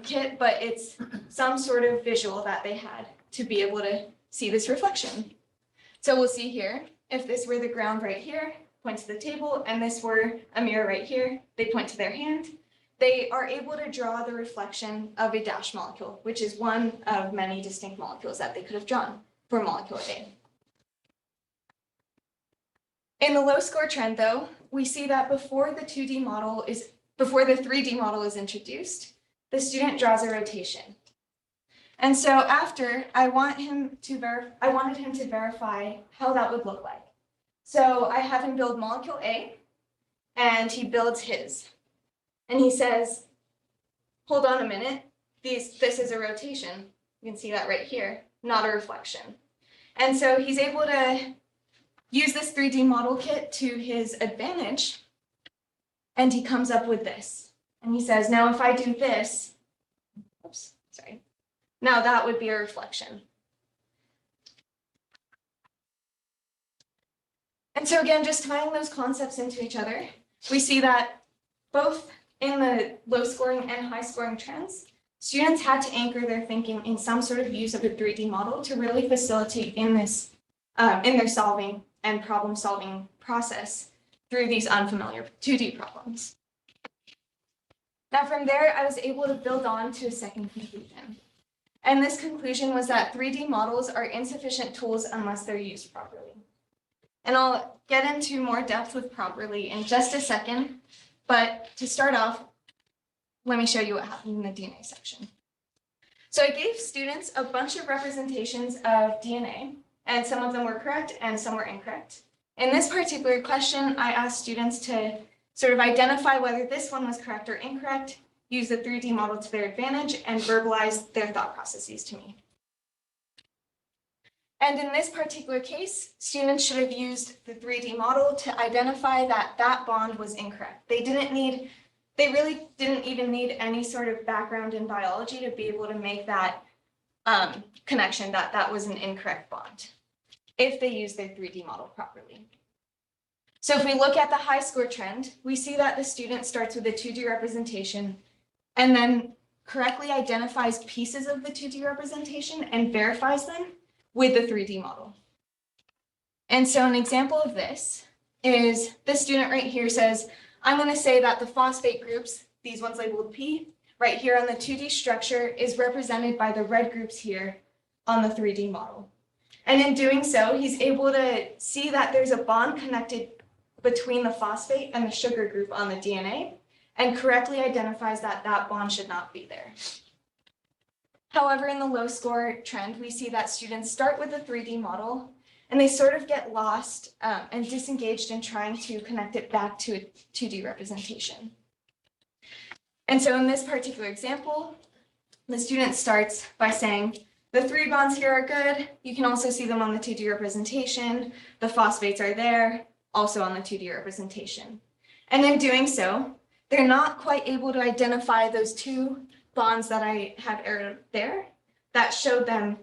kit, but it's some sort of visual that they had to be able to see this reflection. So we'll see here, if this were the ground right here, point to the table, and this were a mirror right here, they point to their hand. they are able to draw the reflection of a dash molecule, which is one of many distinct molecules that they could have drawn for molecule A. In the low score trend, though, we see that before the 3D model is introduced, the student draws a rotation. And so after, I wanted him to verify how that would look like. So I have him build molecule A, and he builds his. And he says, hold on a minute, this is a rotation. You can see that right here, not a reflection. And so he's able to use this 3D model kit to his advantage, and he comes up with this. And he says, now if I do this, oops, sorry. Now that would be a reflection. And so again, just tying those concepts into each other, we see that both in the low scoring and high scoring trends, students had to anchor their thinking in some sort of use of a 3D model to really facilitate in their solving and problem solving process through these unfamiliar 2D problems. Now from there, I was able to build on to a second conclusion. And this conclusion was that 3D models are insufficient tools unless they're used properly. And I'll get into more depth with properly in just a second, but to start off, let me show you what happened in the DNA section. So I gave students a bunch of representations of DNA, and some of them were correct and some were incorrect. In this particular question, I asked students to sort of identify whether this one was correct or incorrect, use the 3D model to their advantage, and verbalize their thought processes to me. And in this particular case, students should have used the 3D model to identify that that bond was incorrect. They really didn't even need any sort of background in biology to be able to make that connection that that was an incorrect bond if they use their 3D model properly. So if we look at the high score trend, we see that the student starts with a 2D representation and then correctly identifies pieces of the 2D representation and verifies them with the 3D model. And so an example of this is this student right here says, I'm going to say that the phosphate groups, these ones labeled P, right here on the 2D structure is represented by the red groups here on the 3D model. And in doing so, he's able to see that there's a bond connected between the phosphate and the sugar group on the DNA, and correctly identifies that that bond should not be there. However, in the low score trend, we see that students start with a 3D model and they sort of get lost and disengaged in trying to connect it back to a 2D representation. And so in this particular example, the student starts by saying, the 3 bonds here are good. You can also see them on the 2D representation. The phosphates are there, also on the 2D representation. And in doing so, they're not quite able to identify those 2 bonds that I have arrowed there that showed them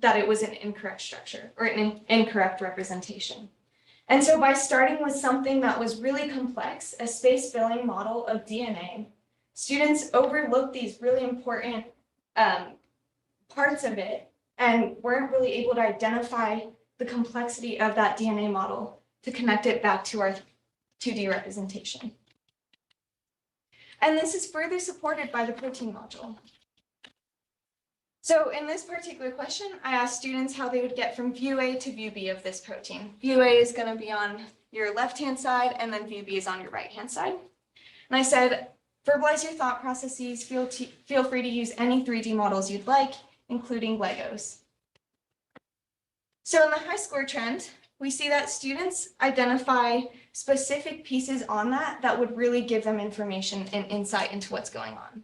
that it was an incorrect structure or an incorrect representation. And so by starting with something that was really complex, a space-filling model of DNA, students overlooked these really important parts of it and weren't really able to identify the complexity of that DNA model to connect it back to our 2D representation. And this is further supported by the protein module. So in this particular question, I asked students how they would get from view A to view B of this protein. View A is going to be on your left-hand side, and then view B is on your right-hand side. And I said, verbalize your thought processes, feel free to use any 3D models you'd like, including Legos. So in the high score trend, we see that students identify specific pieces on that would really give them information and insight into what's going on.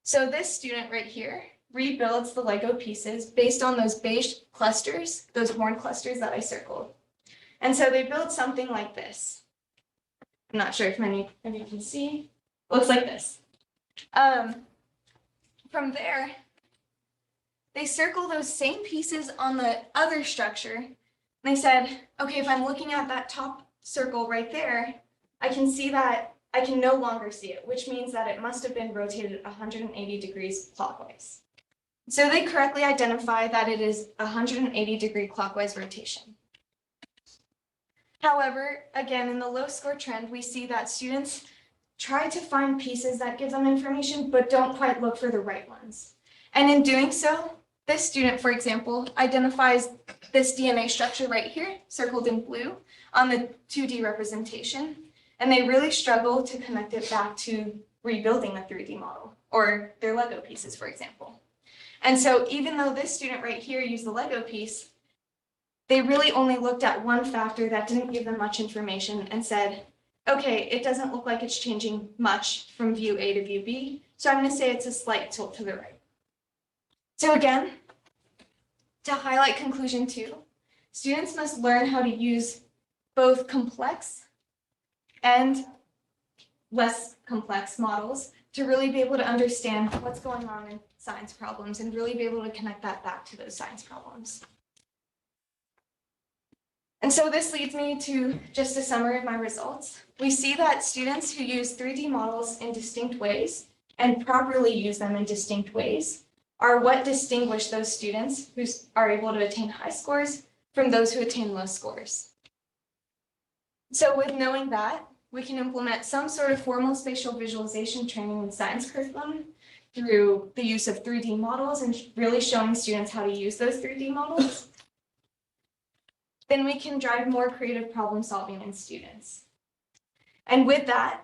So this student right here rebuilds the Lego pieces based on those beige clusters, those horn clusters that I circled. And so they build something like this. I'm not sure if many of you can see. Looks like this. From there, they circle those same pieces on the other structure. And they said, okay, if I'm looking at that top circle right there, I can see that I can no longer see it, which means that it must have been rotated 180 degrees clockwise. So they correctly identify that it is 180-degree clockwise rotation. However, again, in the low score trend, we see that students try to find pieces that give them information, but don't quite look for the right ones. And in doing so, this student, for example, identifies this DNA structure right here, circled in blue, on the 2D representation, and they really struggle to connect it back to rebuilding a 3D model, or their Lego pieces, for example. And so even though this student right here used the Lego piece, they really only looked at one factor that didn't give them much information and said, okay, it doesn't look like it's changing much from view A to view B, so I'm going to say it's a slight tilt to the right. So again, to highlight conclusion 2, students must learn how to use both complex and less complex models to really be able to understand what's going on in science problems and really be able to connect that back to those science problems. And so this leads me to just a summary of my results. We see that students who use 3D models in distinct ways and properly use them in distinct ways are what distinguish those students who are able to attain high scores from those who attain low scores. So with knowing that, we can implement some sort of formal spatial visualization training in science curriculum through the use of 3D models and really showing students how to use those 3D models. Then we can drive more creative problem solving in students. And with that,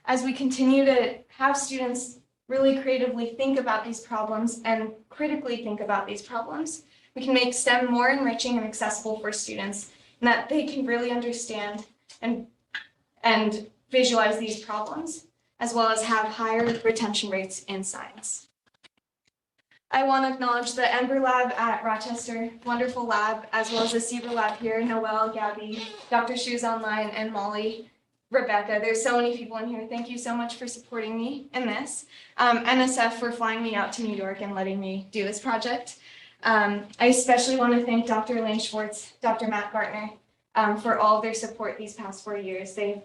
as we continue to have students really creatively think about these problems and critically think about these problems, we can make STEM more enriching and accessible for students, and that they can really understand and visualize these problems, as well as have higher retention rates in science. I want to acknowledge the Ember Lab at Rochester, wonderful lab, as well as the Sieber Lab here, Noelle, Gabby, Dr. Shoes Online, and Molly, Rebecca. There's so many people in here. Thank you so much for supporting me in this. NSF for flying me out to New York and letting me do this project. I especially want to thank Dr. Elaine Schwartz, Dr. Matt Gartner, for all of their support these past 4 years. They've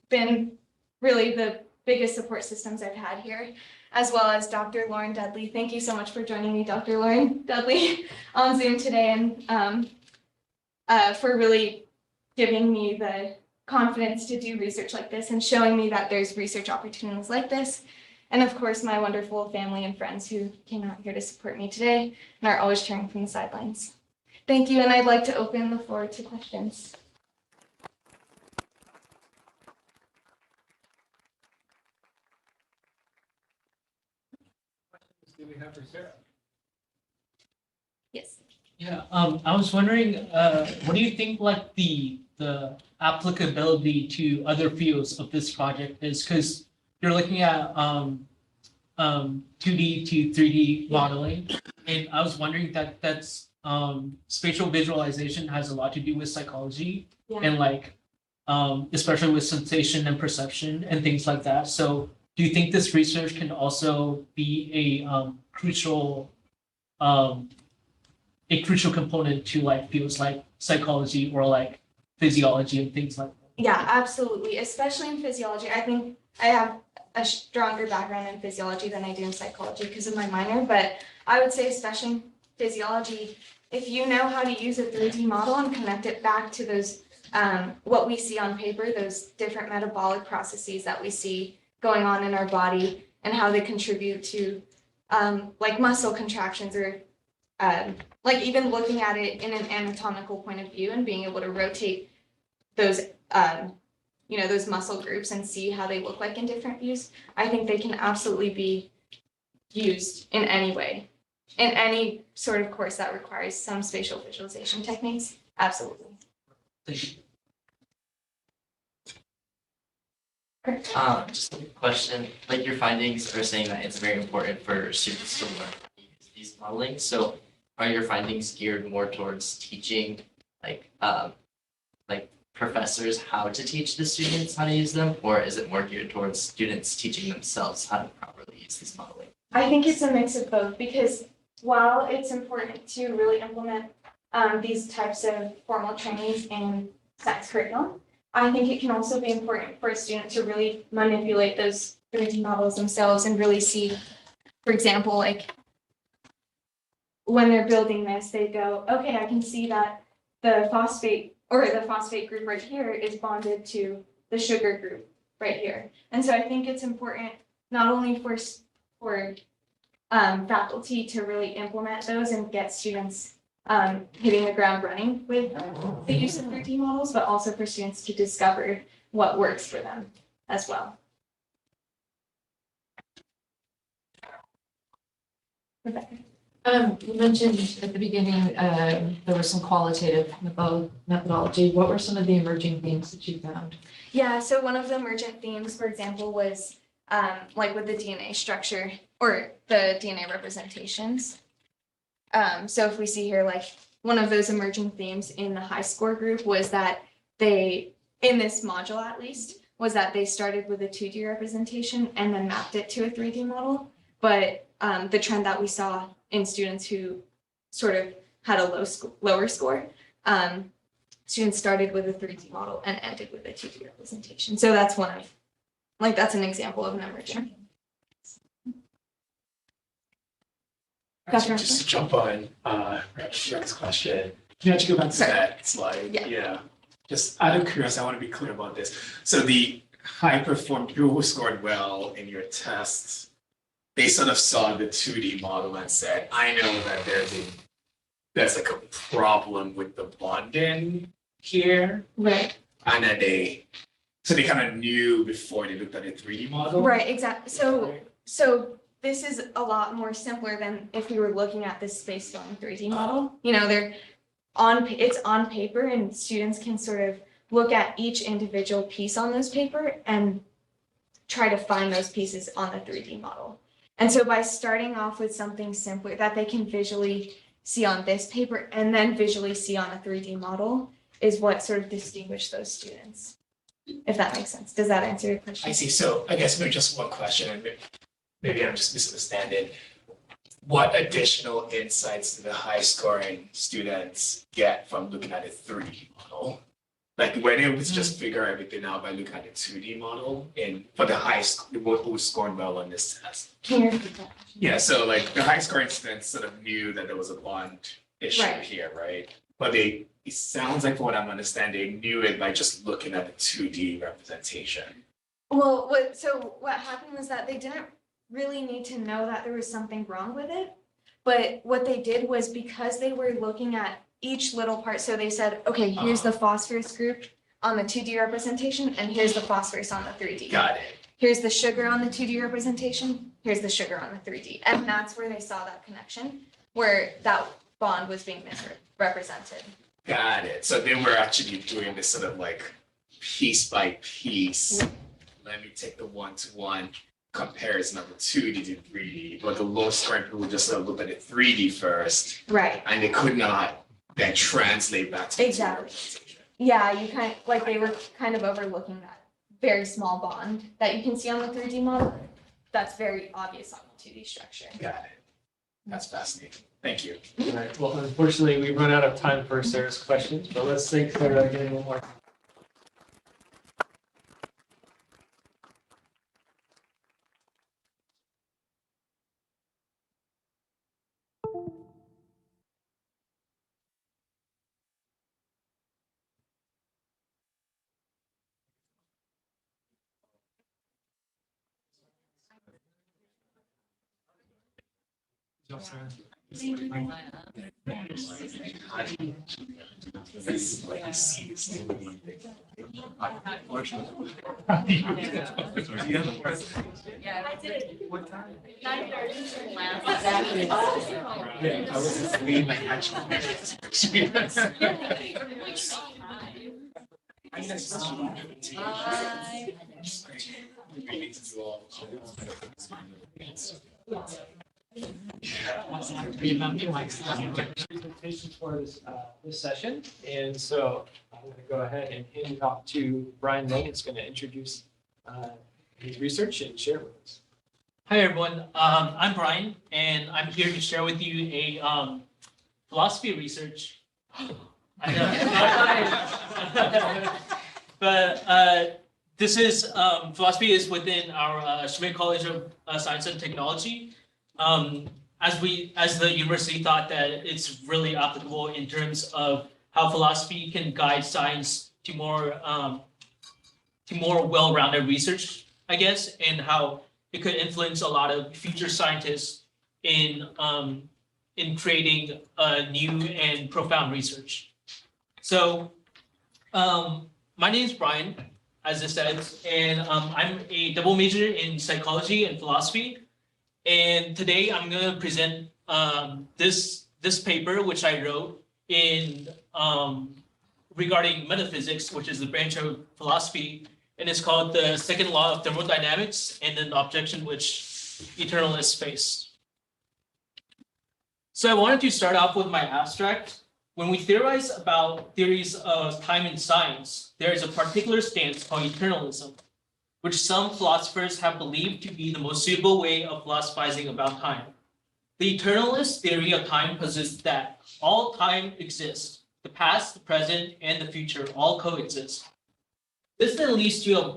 been really the biggest support systems I've had here, as well as Dr. Lauren Dudley. Thank you so much for joining me, Dr. Lauren Dudley, on Zoom today, and for really giving me the confidence to do research like this and showing me that there's research opportunities like this. And of course, my wonderful family and friends who came out here to support me today and are always cheering from the sidelines. Thank you, and I'd like to open the floor to questions. Do we have for Sarah? Yes. Yeah, I was wondering, what do you think like the applicability to other fields of this project is? Because you're looking at 2D to 3D modeling, and I was wondering that's spatial visualization has a lot to do with psychology and like especially with sensation and perception and things like that. So do you think this research can also be a crucial component to like fields like psychology or like physiology and things like that? Yeah, absolutely. Especially in physiology. I think I have a stronger background in physiology than I do in psychology because of my minor, but I would say especially in physiology, if you know how to use a 3D model and connect it back to those, what we see on paper, those different metabolic processes that we see going on in our body and how they contribute to like muscle contractions or like even looking at it in an anatomical point of view and being able to rotate those, those muscle groups and see how they look like in different views. I think they can absolutely be used in any way, in any sort of course that requires some spatial visualization techniques. Absolutely. Thank you. Just a question, like your findings are saying that it's very important for students to learn how to use these modeling. So are your findings geared more towards teaching like professors how to teach the students how to use them, or is it more geared towards students teaching themselves how to properly use these modeling? I think it's a mix of both, because while it's important to really implement these types of formal trainings in science curriculum, I think it can also be important for a student to really manipulate those 3D models themselves and really see, for example, like when they're building this, they go, okay, I can see that the phosphate group right here is bonded to the sugar group right here. And so I think it's important not only for faculty to really implement those and get students hitting the ground running with the use of 3D models, but also for students to discover what works for them as well. Rebecca. You mentioned at the beginning, there was some qualitative methodology. What were some of the emerging themes that you found? Yeah, so one of the emergent themes, for example, was like with the DNA structure or the DNA representations. So if we see here, like one of those emerging themes in the high score group was that they, in this module at least, was that they started with a 2D representation and then mapped it to a 3D model. But the trend that we saw in students who sort of had a lower score, students started with a 3D model and ended with a 2D representation. So that's one of, like, that's an example of an emerging. Actually, just to jump on Shrek's question, can you actually go back to that slide? Yeah. Just out of curiosity, I want to be clear about this. So the high performed people who scored well in your tests, they sort of saw the 2D model and said, I know that there's like a problem with the bonding here. Right. And then they kind of knew before they looked at the 3D model. Right, exactly. So this is a lot more simpler than if we were looking at this space filling 3D model. You know, it's on paper and students can sort of look at each individual piece on this paper and try to find those pieces on the 3D model. And so by starting off with something simpler that they can visually see on this paper and then visually see on a 3D model is what sort of distinguished those students, if that makes sense. Does that answer your question? I see. So I guess maybe just one question, and maybe I'm just misunderstanding. What additional insights do the high scoring students get from looking at a 3D model? Like were they able to just figure everything out by looking at the 2D model and for the who scored well on this test? Can you repeat that? Yeah, so like the high scoring students sort of knew that there was a bond issue here, right? But it sounds like from what I'm understanding, they knew it by just looking at the 2D representation. Well, what happened was that they didn't really need to know that there was something wrong with it. But what they did was because they were looking at each little part, so they said, okay, here's the phosphorus group on the 2D representation, and here's the phosphorus on the 3D. Got it. Here's the sugar on the 2D representation, here's the sugar on the 3D. And that's where they saw that connection, where that bond was being misrepresented. Got it. So they were actually doing this sort of like piece by piece. Let me take the one-to-one comparison of the 2D to 3D, but the low scoring people just sort of looked at the 3D first. Right. And they could not then translate back to Exactly. Yeah, you kind of, like they were kind of overlooking that very small bond that you can see on the 3D model. That's very obvious on the 2D structure. Got it. That's fascinating. Thank you. All right, well, unfortunately, we've run out of time for Sarah's questions, but let's thank Sarah again one more. Yeah, I did. What time? 9:30. Exactly. Yeah, I was just reading my actual. Presentations for this session, and so I'm going to go ahead and hand it off to Bryan Lin. It's going to introduce his research and share it with us. Hi, everyone. I'm Bryan, and I'm here to share with you a philosophy research. I know. But this is philosophy is within our Schmid College of Science and Technology. As the university thought that it's really applicable in terms of how philosophy can guide science to more to more well-rounded research, I guess, and how it could influence a lot of future scientists in creating new and profound research. So my name is Bryan, as it says, and I'm a double major in psychology and philosophy. And today I'm going to present this paper, which I wrote in regarding metaphysics, which is the branch of philosophy, and it's called the second law of thermodynamics and an objection which eternalists face. So I wanted to start off with my abstract. When we theorize about theories of time in science, there is a particular stance called eternalism, which some philosophers have believed to be the most suitable way of philosophizing about time. The eternalist theory of time posits that all time exists. The past, the present, and the future all coexist. This then leads to a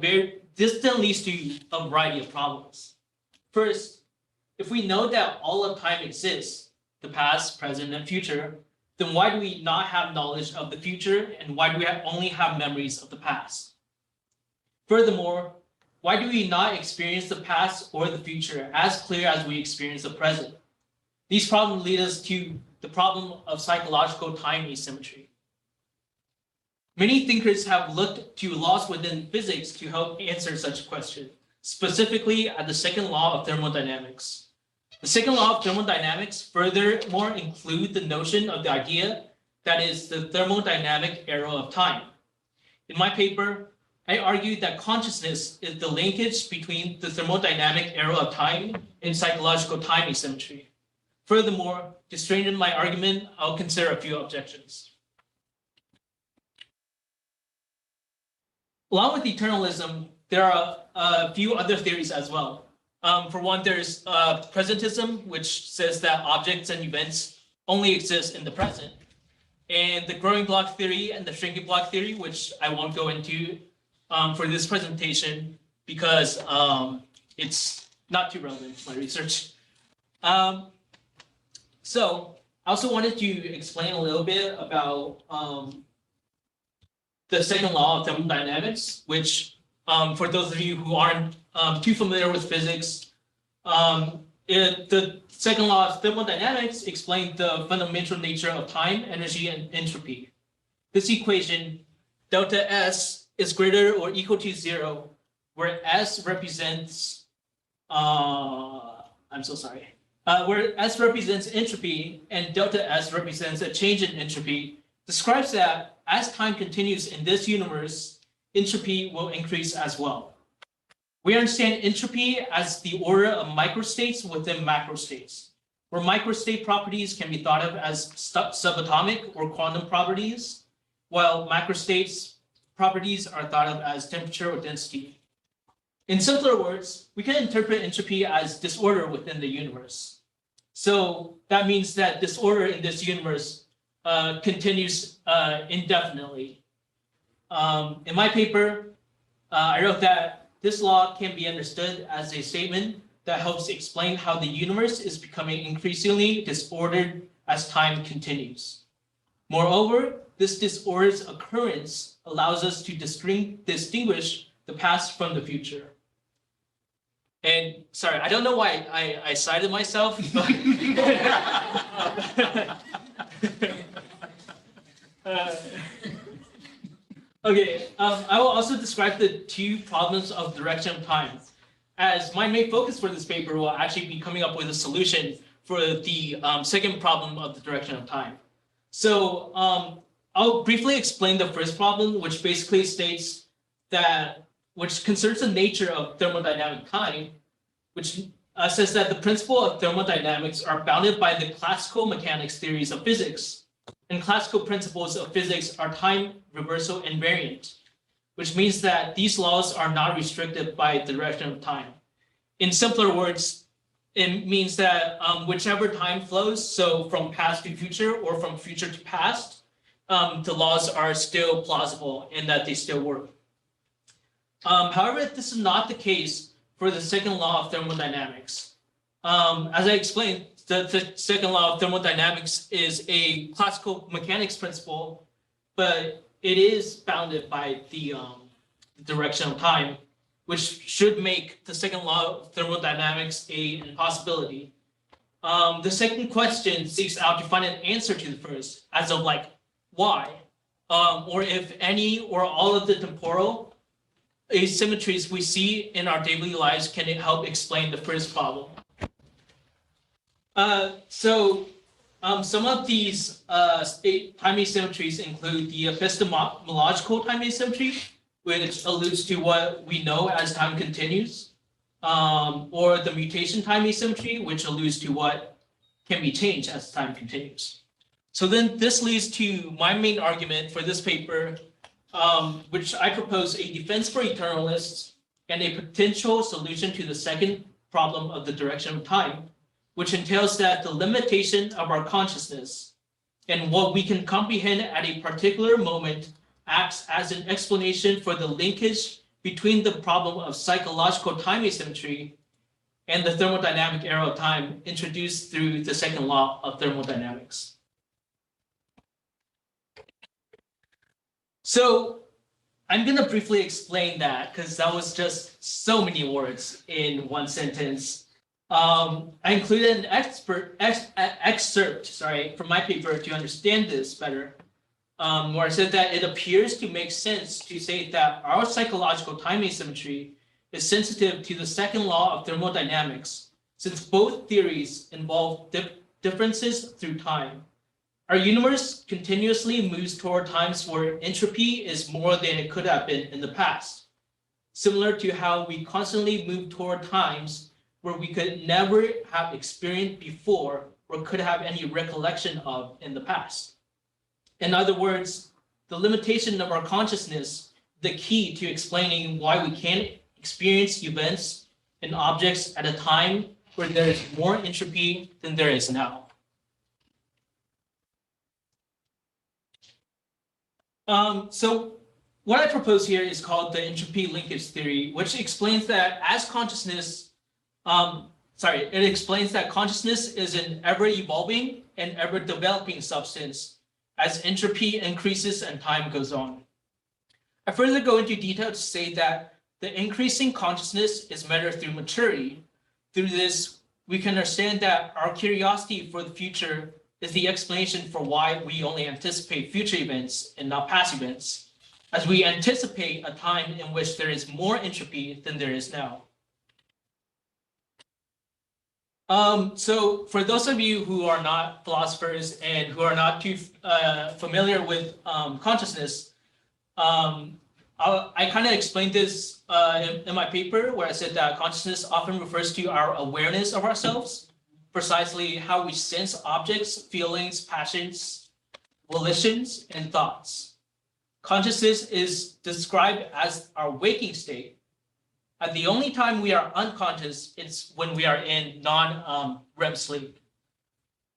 variety of problems. First, if we know that all of time exists, the past, present, and future, then why do we not have knowledge of the future, and why do we only have memories of the past? Furthermore, why do we not experience the past or the future as clear as we experience the present? These problems lead us to the problem of psychological time asymmetry. Many thinkers have looked to laws within physics to help answer such a question, specifically at the second law of thermodynamics. The second law of thermodynamics furthermore include the notion of the idea that is the thermodynamic arrow of time. In my paper, I argue that consciousness is the linkage between the thermodynamic arrow of time and psychological time asymmetry. Furthermore, to strengthen my argument, I'll consider a few objections. Along with eternalism, there are a few other theories as well. For one, there's presentism, which says that objects and events only exist in the present. And the growing block theory and the shrinking block theory, which I won't go into for this presentation because it's not too relevant to my research. So I also wanted to explain a little bit about the second law of thermodynamics, which for those of you who aren't too familiar with physics, the second law of thermodynamics explains the fundamental nature of time, energy, and entropy. This equation, delta S, is greater or equal to 0, where S represents, where S represents entropy and delta S represents a change in entropy, describes that as time continues in this universe, entropy will increase as well. We understand entropy as the order of microstates within macrostates, where microstate properties can be thought of as subatomic or quantum properties, while macrostates properties are thought of as temperature or density. In simpler words, we can interpret entropy as disorder within the universe. So that means that disorder in this universe continues indefinitely. In my paper, I wrote that this law can be understood as a statement that helps explain how the universe is becoming increasingly disordered as time continues. Moreover, this disorder's occurrence allows us to distinguish the past from the future. And sorry, I don't know why I cited myself. Okay, I will also describe the two problems of direction of time, as my main focus for this paper will actually be coming up with a solution for the second problem of the direction of time. So I'll briefly explain the first problem, which basically states that, which concerns the nature of thermodynamic time, which says that the principle of thermodynamics are bounded by the classical mechanics theories of physics. And classical principles of physics are time, reversal, and invariant, which means that these laws are not restricted by the direction of time. In simpler words, it means that whichever time flows, so from past to future or from future to past, the laws are still plausible and that they still work. However, this is not the case for the second law of thermodynamics. As I explained, the second law of thermodynamics is a classical mechanics principle, but it is bounded by the the direction of time, which should make the second law of thermodynamics a impossibility. The second question seeks out to find an answer to the first, as of like, why? Or if any or all of the temporal asymmetries we see in our daily lives can help explain the first problem. Some of these time asymmetries include the epistemological time asymmetry, which alludes to what we know as time continues, or the mutation time asymmetry, which alludes to what can be changed as time continues. So then this leads to my main argument for this paper, which I propose a defense for eternalists and a potential solution to the second problem of the direction of time, which entails that the limitation of our consciousness and what we can comprehend at a particular moment acts as an explanation for the linkage between the problem of psychological time asymmetry and the thermodynamic arrow of time introduced through the second law of thermodynamics. So I'm going to briefly explain that because that was just so many words in one sentence. I included an excerpt from my paper to understand this better, where I said that it appears to make sense to say that our psychological time asymmetry is sensitive to the second law of thermodynamics, since both theories involve differences through time. Our universe continuously moves toward times where entropy is more than it could have been in the past, similar to how we constantly move toward times where we could never have experienced before or could have any recollection of in the past. In other words, the limitation of our consciousness, the key to explaining why we can't experience events and objects at a time where there is more entropy than there is now. So what I propose here is called the entropy linkage theory, which explains that as consciousness, it explains that consciousness is an ever-evolving and ever-developing substance as entropy increases and time goes on. I further go into detail to say that the increasing consciousness is measured through maturity. Through this, we can understand that our curiosity for the future is the explanation for why we only anticipate future events and not past events, as we anticipate a time in which there is more entropy than there is now. So for those of you who are not philosophers and who are not too familiar with consciousness, I kind of explained this in my paper where I said that consciousness often refers to our awareness of ourselves, precisely how we sense objects, feelings, passions, volitions, and thoughts. Consciousness is described as our waking state. And the only time we are unconscious is when we are in non-REM sleep.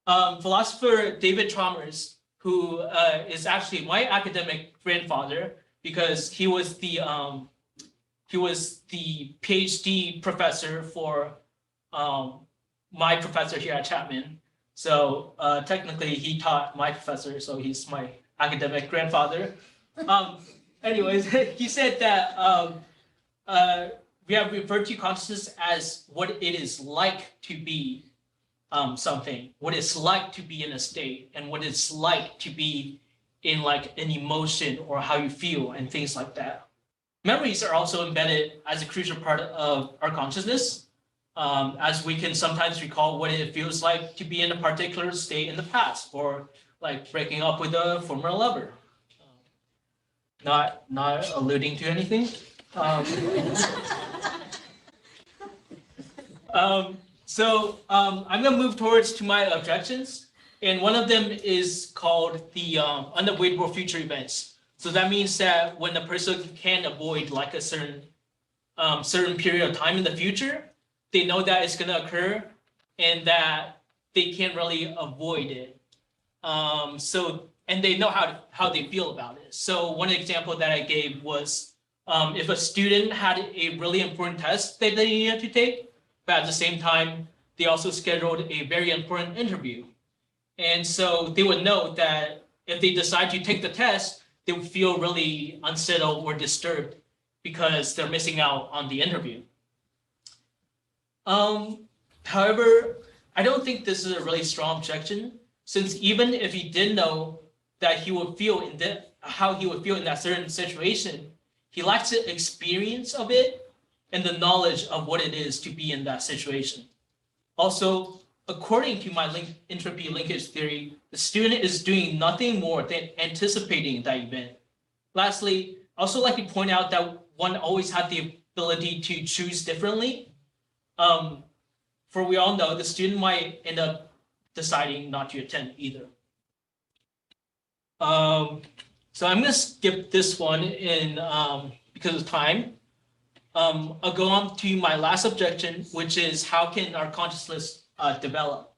Philosopher David Chalmers, who is actually my academic grandfather, because he was the PhD professor for my professor here at Chapman. So technically, he taught my professor, so he's my academic grandfather. Anyways, he said that we have referred to consciousness as what it is like to be something, what it's like to be in a state, and what it's like to be in like an emotion or how you feel and things like that. Memories are also embedded as a crucial part of our consciousness, as we can sometimes recall what it feels like to be in a particular state in the past, or like breaking up with a former lover. Not alluding to anything. I'm going to move towards to my objections, and one of them is called the unavoidable future events. So that means that when a person can avoid like a certain period of time in the future, they know that it's going to occur and that they can't really avoid it. And they know how they feel about it. So one example that I gave was if a student had a really important test that they needed to take, but at the same time, they also scheduled a very important interview. And so they would know that if they decide to take the test, they would feel really unsettled or disturbed because they're missing out on the interview. However, I don't think this is a really strong objection, since even if he did know that he would feel how he would feel in that certain situation, he lacks the experience of it and the knowledge of what it is to be in that situation. Also, according to my entropy linkage theory, the student is doing nothing more than anticipating that event. Lastly, I also like to point out that one always had the ability to choose differently. For we all know, the student might end up deciding not to attend either. So I'm gonna skip this one because of time. I'll go on to my last objection, which is how can our consciousness develop?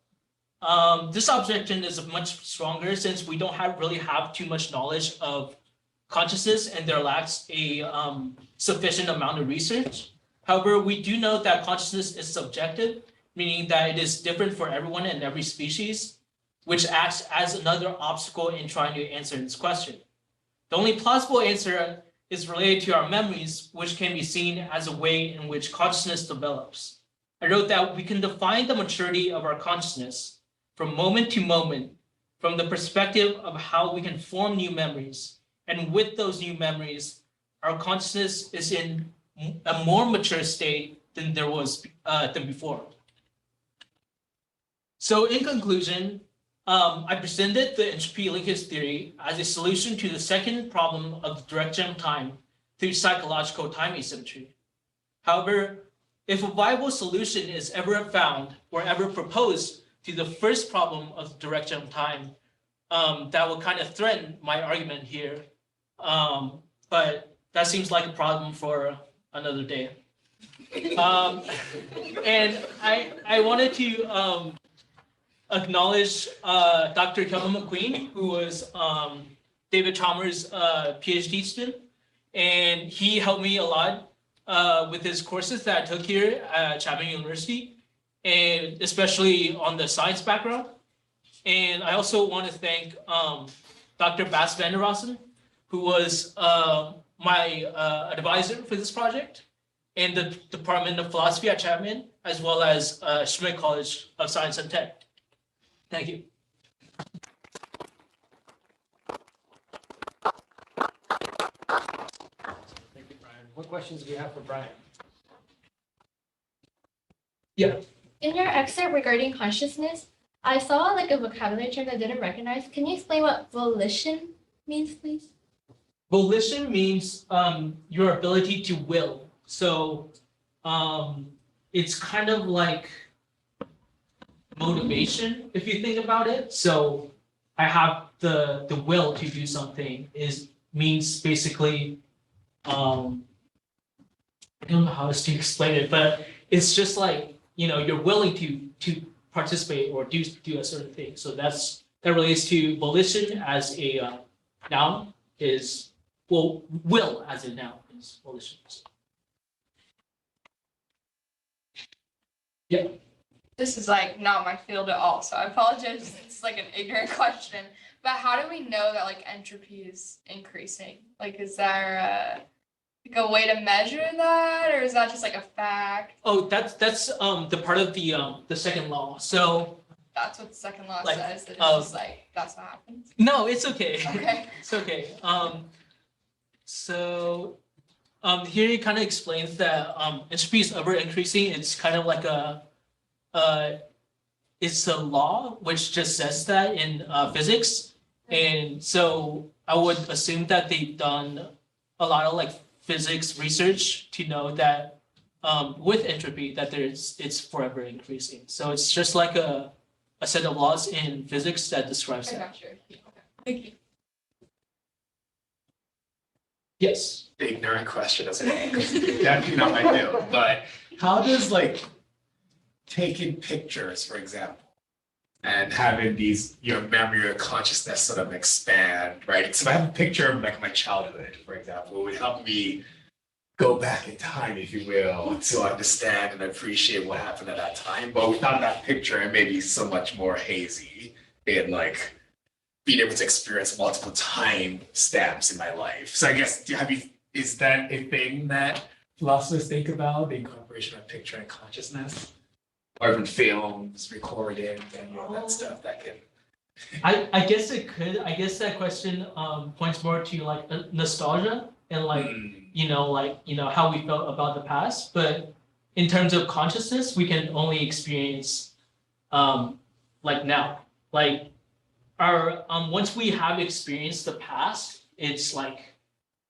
This objection is much stronger since we don't really have too much knowledge of consciousness and there lacks a sufficient amount of research. However, we do know that consciousness is subjective, meaning that it is different for everyone and every species, which acts as another obstacle in trying to answer this question. The only plausible answer is related to our memories, which can be seen as a way in which consciousness develops. I wrote that we can define the maturity of our consciousness from moment to moment, from the perspective of how we can form new memories. And with those new memories, our consciousness is in a more mature state than there was than before. So in conclusion, I presented the entropy linkage theory as a solution to the second problem of the direction of time through psychological time asymmetry. However, if a viable solution is ever found or ever proposed to the first problem of the direction of time, that will kind of threaten my argument here. But that seems like a problem for another day. And I wanted to acknowledge Dr. Kelvin McQueen, who was David Chalmers' PhD student, and he helped me a lot with his courses that I took here at Chapman University, and especially on the science background. And I also want to thank Dr. Bas van der Rossen, who was my advisor for this project, and the Department of Philosophy at Chapman, as well as Schmid College of Science and Tech. Thank you. Thank you, Bryan. What questions do you have for Bryan? Yeah. In your excerpt regarding consciousness, I saw like a vocabulary term that I didn't recognize. Can you explain what volition means, please? Volition means your ability to will. So it's kind of like motivation, if you think about it. So I have the will to do something means basically I don't know how else to explain it, but it's just like, you know, you're willing to participate or do a certain thing. So that relates to volition as a noun is, well, will as a noun is volition. Yeah. This is like not my field at all, so I apologize. It's like an ignorant question. But how do we know that like entropy is increasing? Like, is there like a way to measure that, or is that just like a fact? Oh, that's the part of the second law. So That's what the second law like, says. That it's just like that's what happens. no, it's okay. Okay. It's okay. So here it kind of explains that entropy is ever increasing. It's kind of like it's a law which just says that in physics, and so I would assume that they've done a lot of like physics research to know that with entropy that it's forever increasing. So it's just like a set of laws in physics that describes I that. got you. Okay. Thank you. Yes. The ignorant question doesn't definitely not my deal, but how does like taking pictures, for example, and having your memory or consciousness sort of expand, right? So if I have a picture of like my childhood, for example, it would help me go back in time, if you will, to understand and appreciate what happened at that time. But without that picture, it may be so much more hazy in like being able to experience multiple time stamps in my life. So I guess, have you is that a thing that philosophers think about, the incorporation of picture and consciousness? Or even films, recording, and all that stuff that can. I guess it could. I guess that question points more to like nostalgia and like how we felt about the past. But in terms of consciousness, we can only experience like now. Like our once we have experienced the past, it's like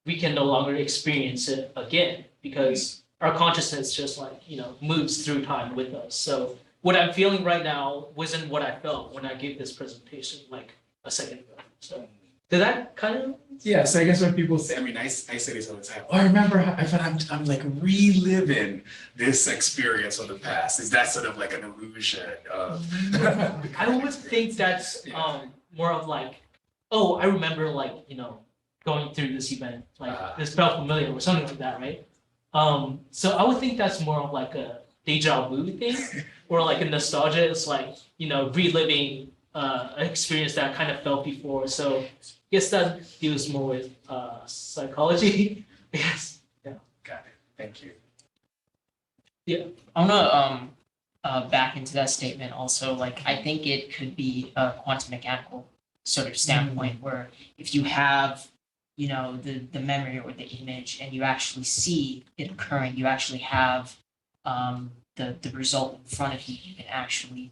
we can no longer experience it again because our consciousness just like moves through time with us. So what I'm feeling right now wasn't what I felt when I gave this presentation like a second ago. So did that kind of? Yeah, so I guess when people say, I say this all the time. Oh, I remember I'm like reliving this experience of the past. Is that sort of like an illusion of? I always think that's more of like, oh, I remember like going through this event, like this felt familiar or something like that, right? So I would think that's more of like a deja vu thing, or like a nostalgia. It's like reliving an experience that I kind of felt before. So I guess that deals more with psychology. Yes. Yeah. Got it. Thank you. Yeah. I wanna back into that statement also. Like I think it could be a quantum mechanical sort of standpoint where if you have the memory or the image and you actually see it occurring, you actually have the result in front of you, you can actually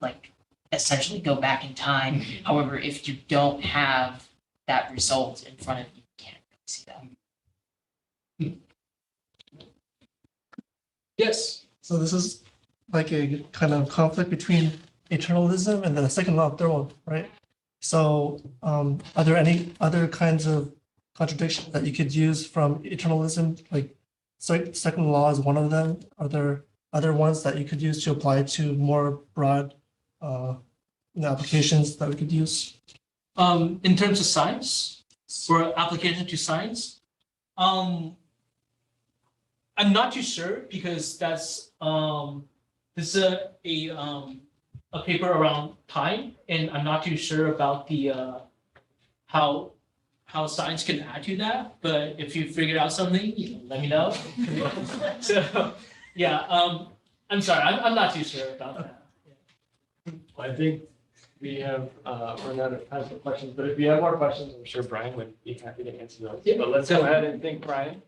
like essentially go back in time. However, if you don't have that result in front of you, you can't really see that. Yes. So this is like a kind of conflict between eternalism and the second law of Thorne, right? So are there any other kinds of contradictions that you could use from eternalism? Like second law is one of them. Are there other ones that you could use to apply to more broad applications that we could use? In terms of science, or application to science, I'm not too sure because that's this is a paper around time, and I'm not too sure about the how science can add to that. But if you figured out something, let me know. So yeah, I'm sorry, I'm not too sure about that. Well, I think we have run out of time for questions, but if you have more questions, I'm sure Bryan would be happy to answer those. Yeah. But let's go ahead and thank Bryan.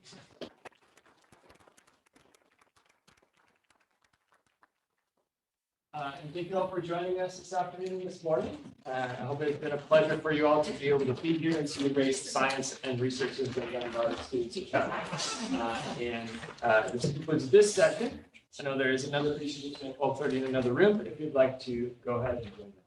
And thank you all for joining us this afternoon, this morning. I hope it's been a pleasure for you all to be able to be here and see the great science and research that's been done by our students at Chapman. This concludes this session. I know there is another presentation at 12:30 in another room, but if you'd like to go ahead and join them.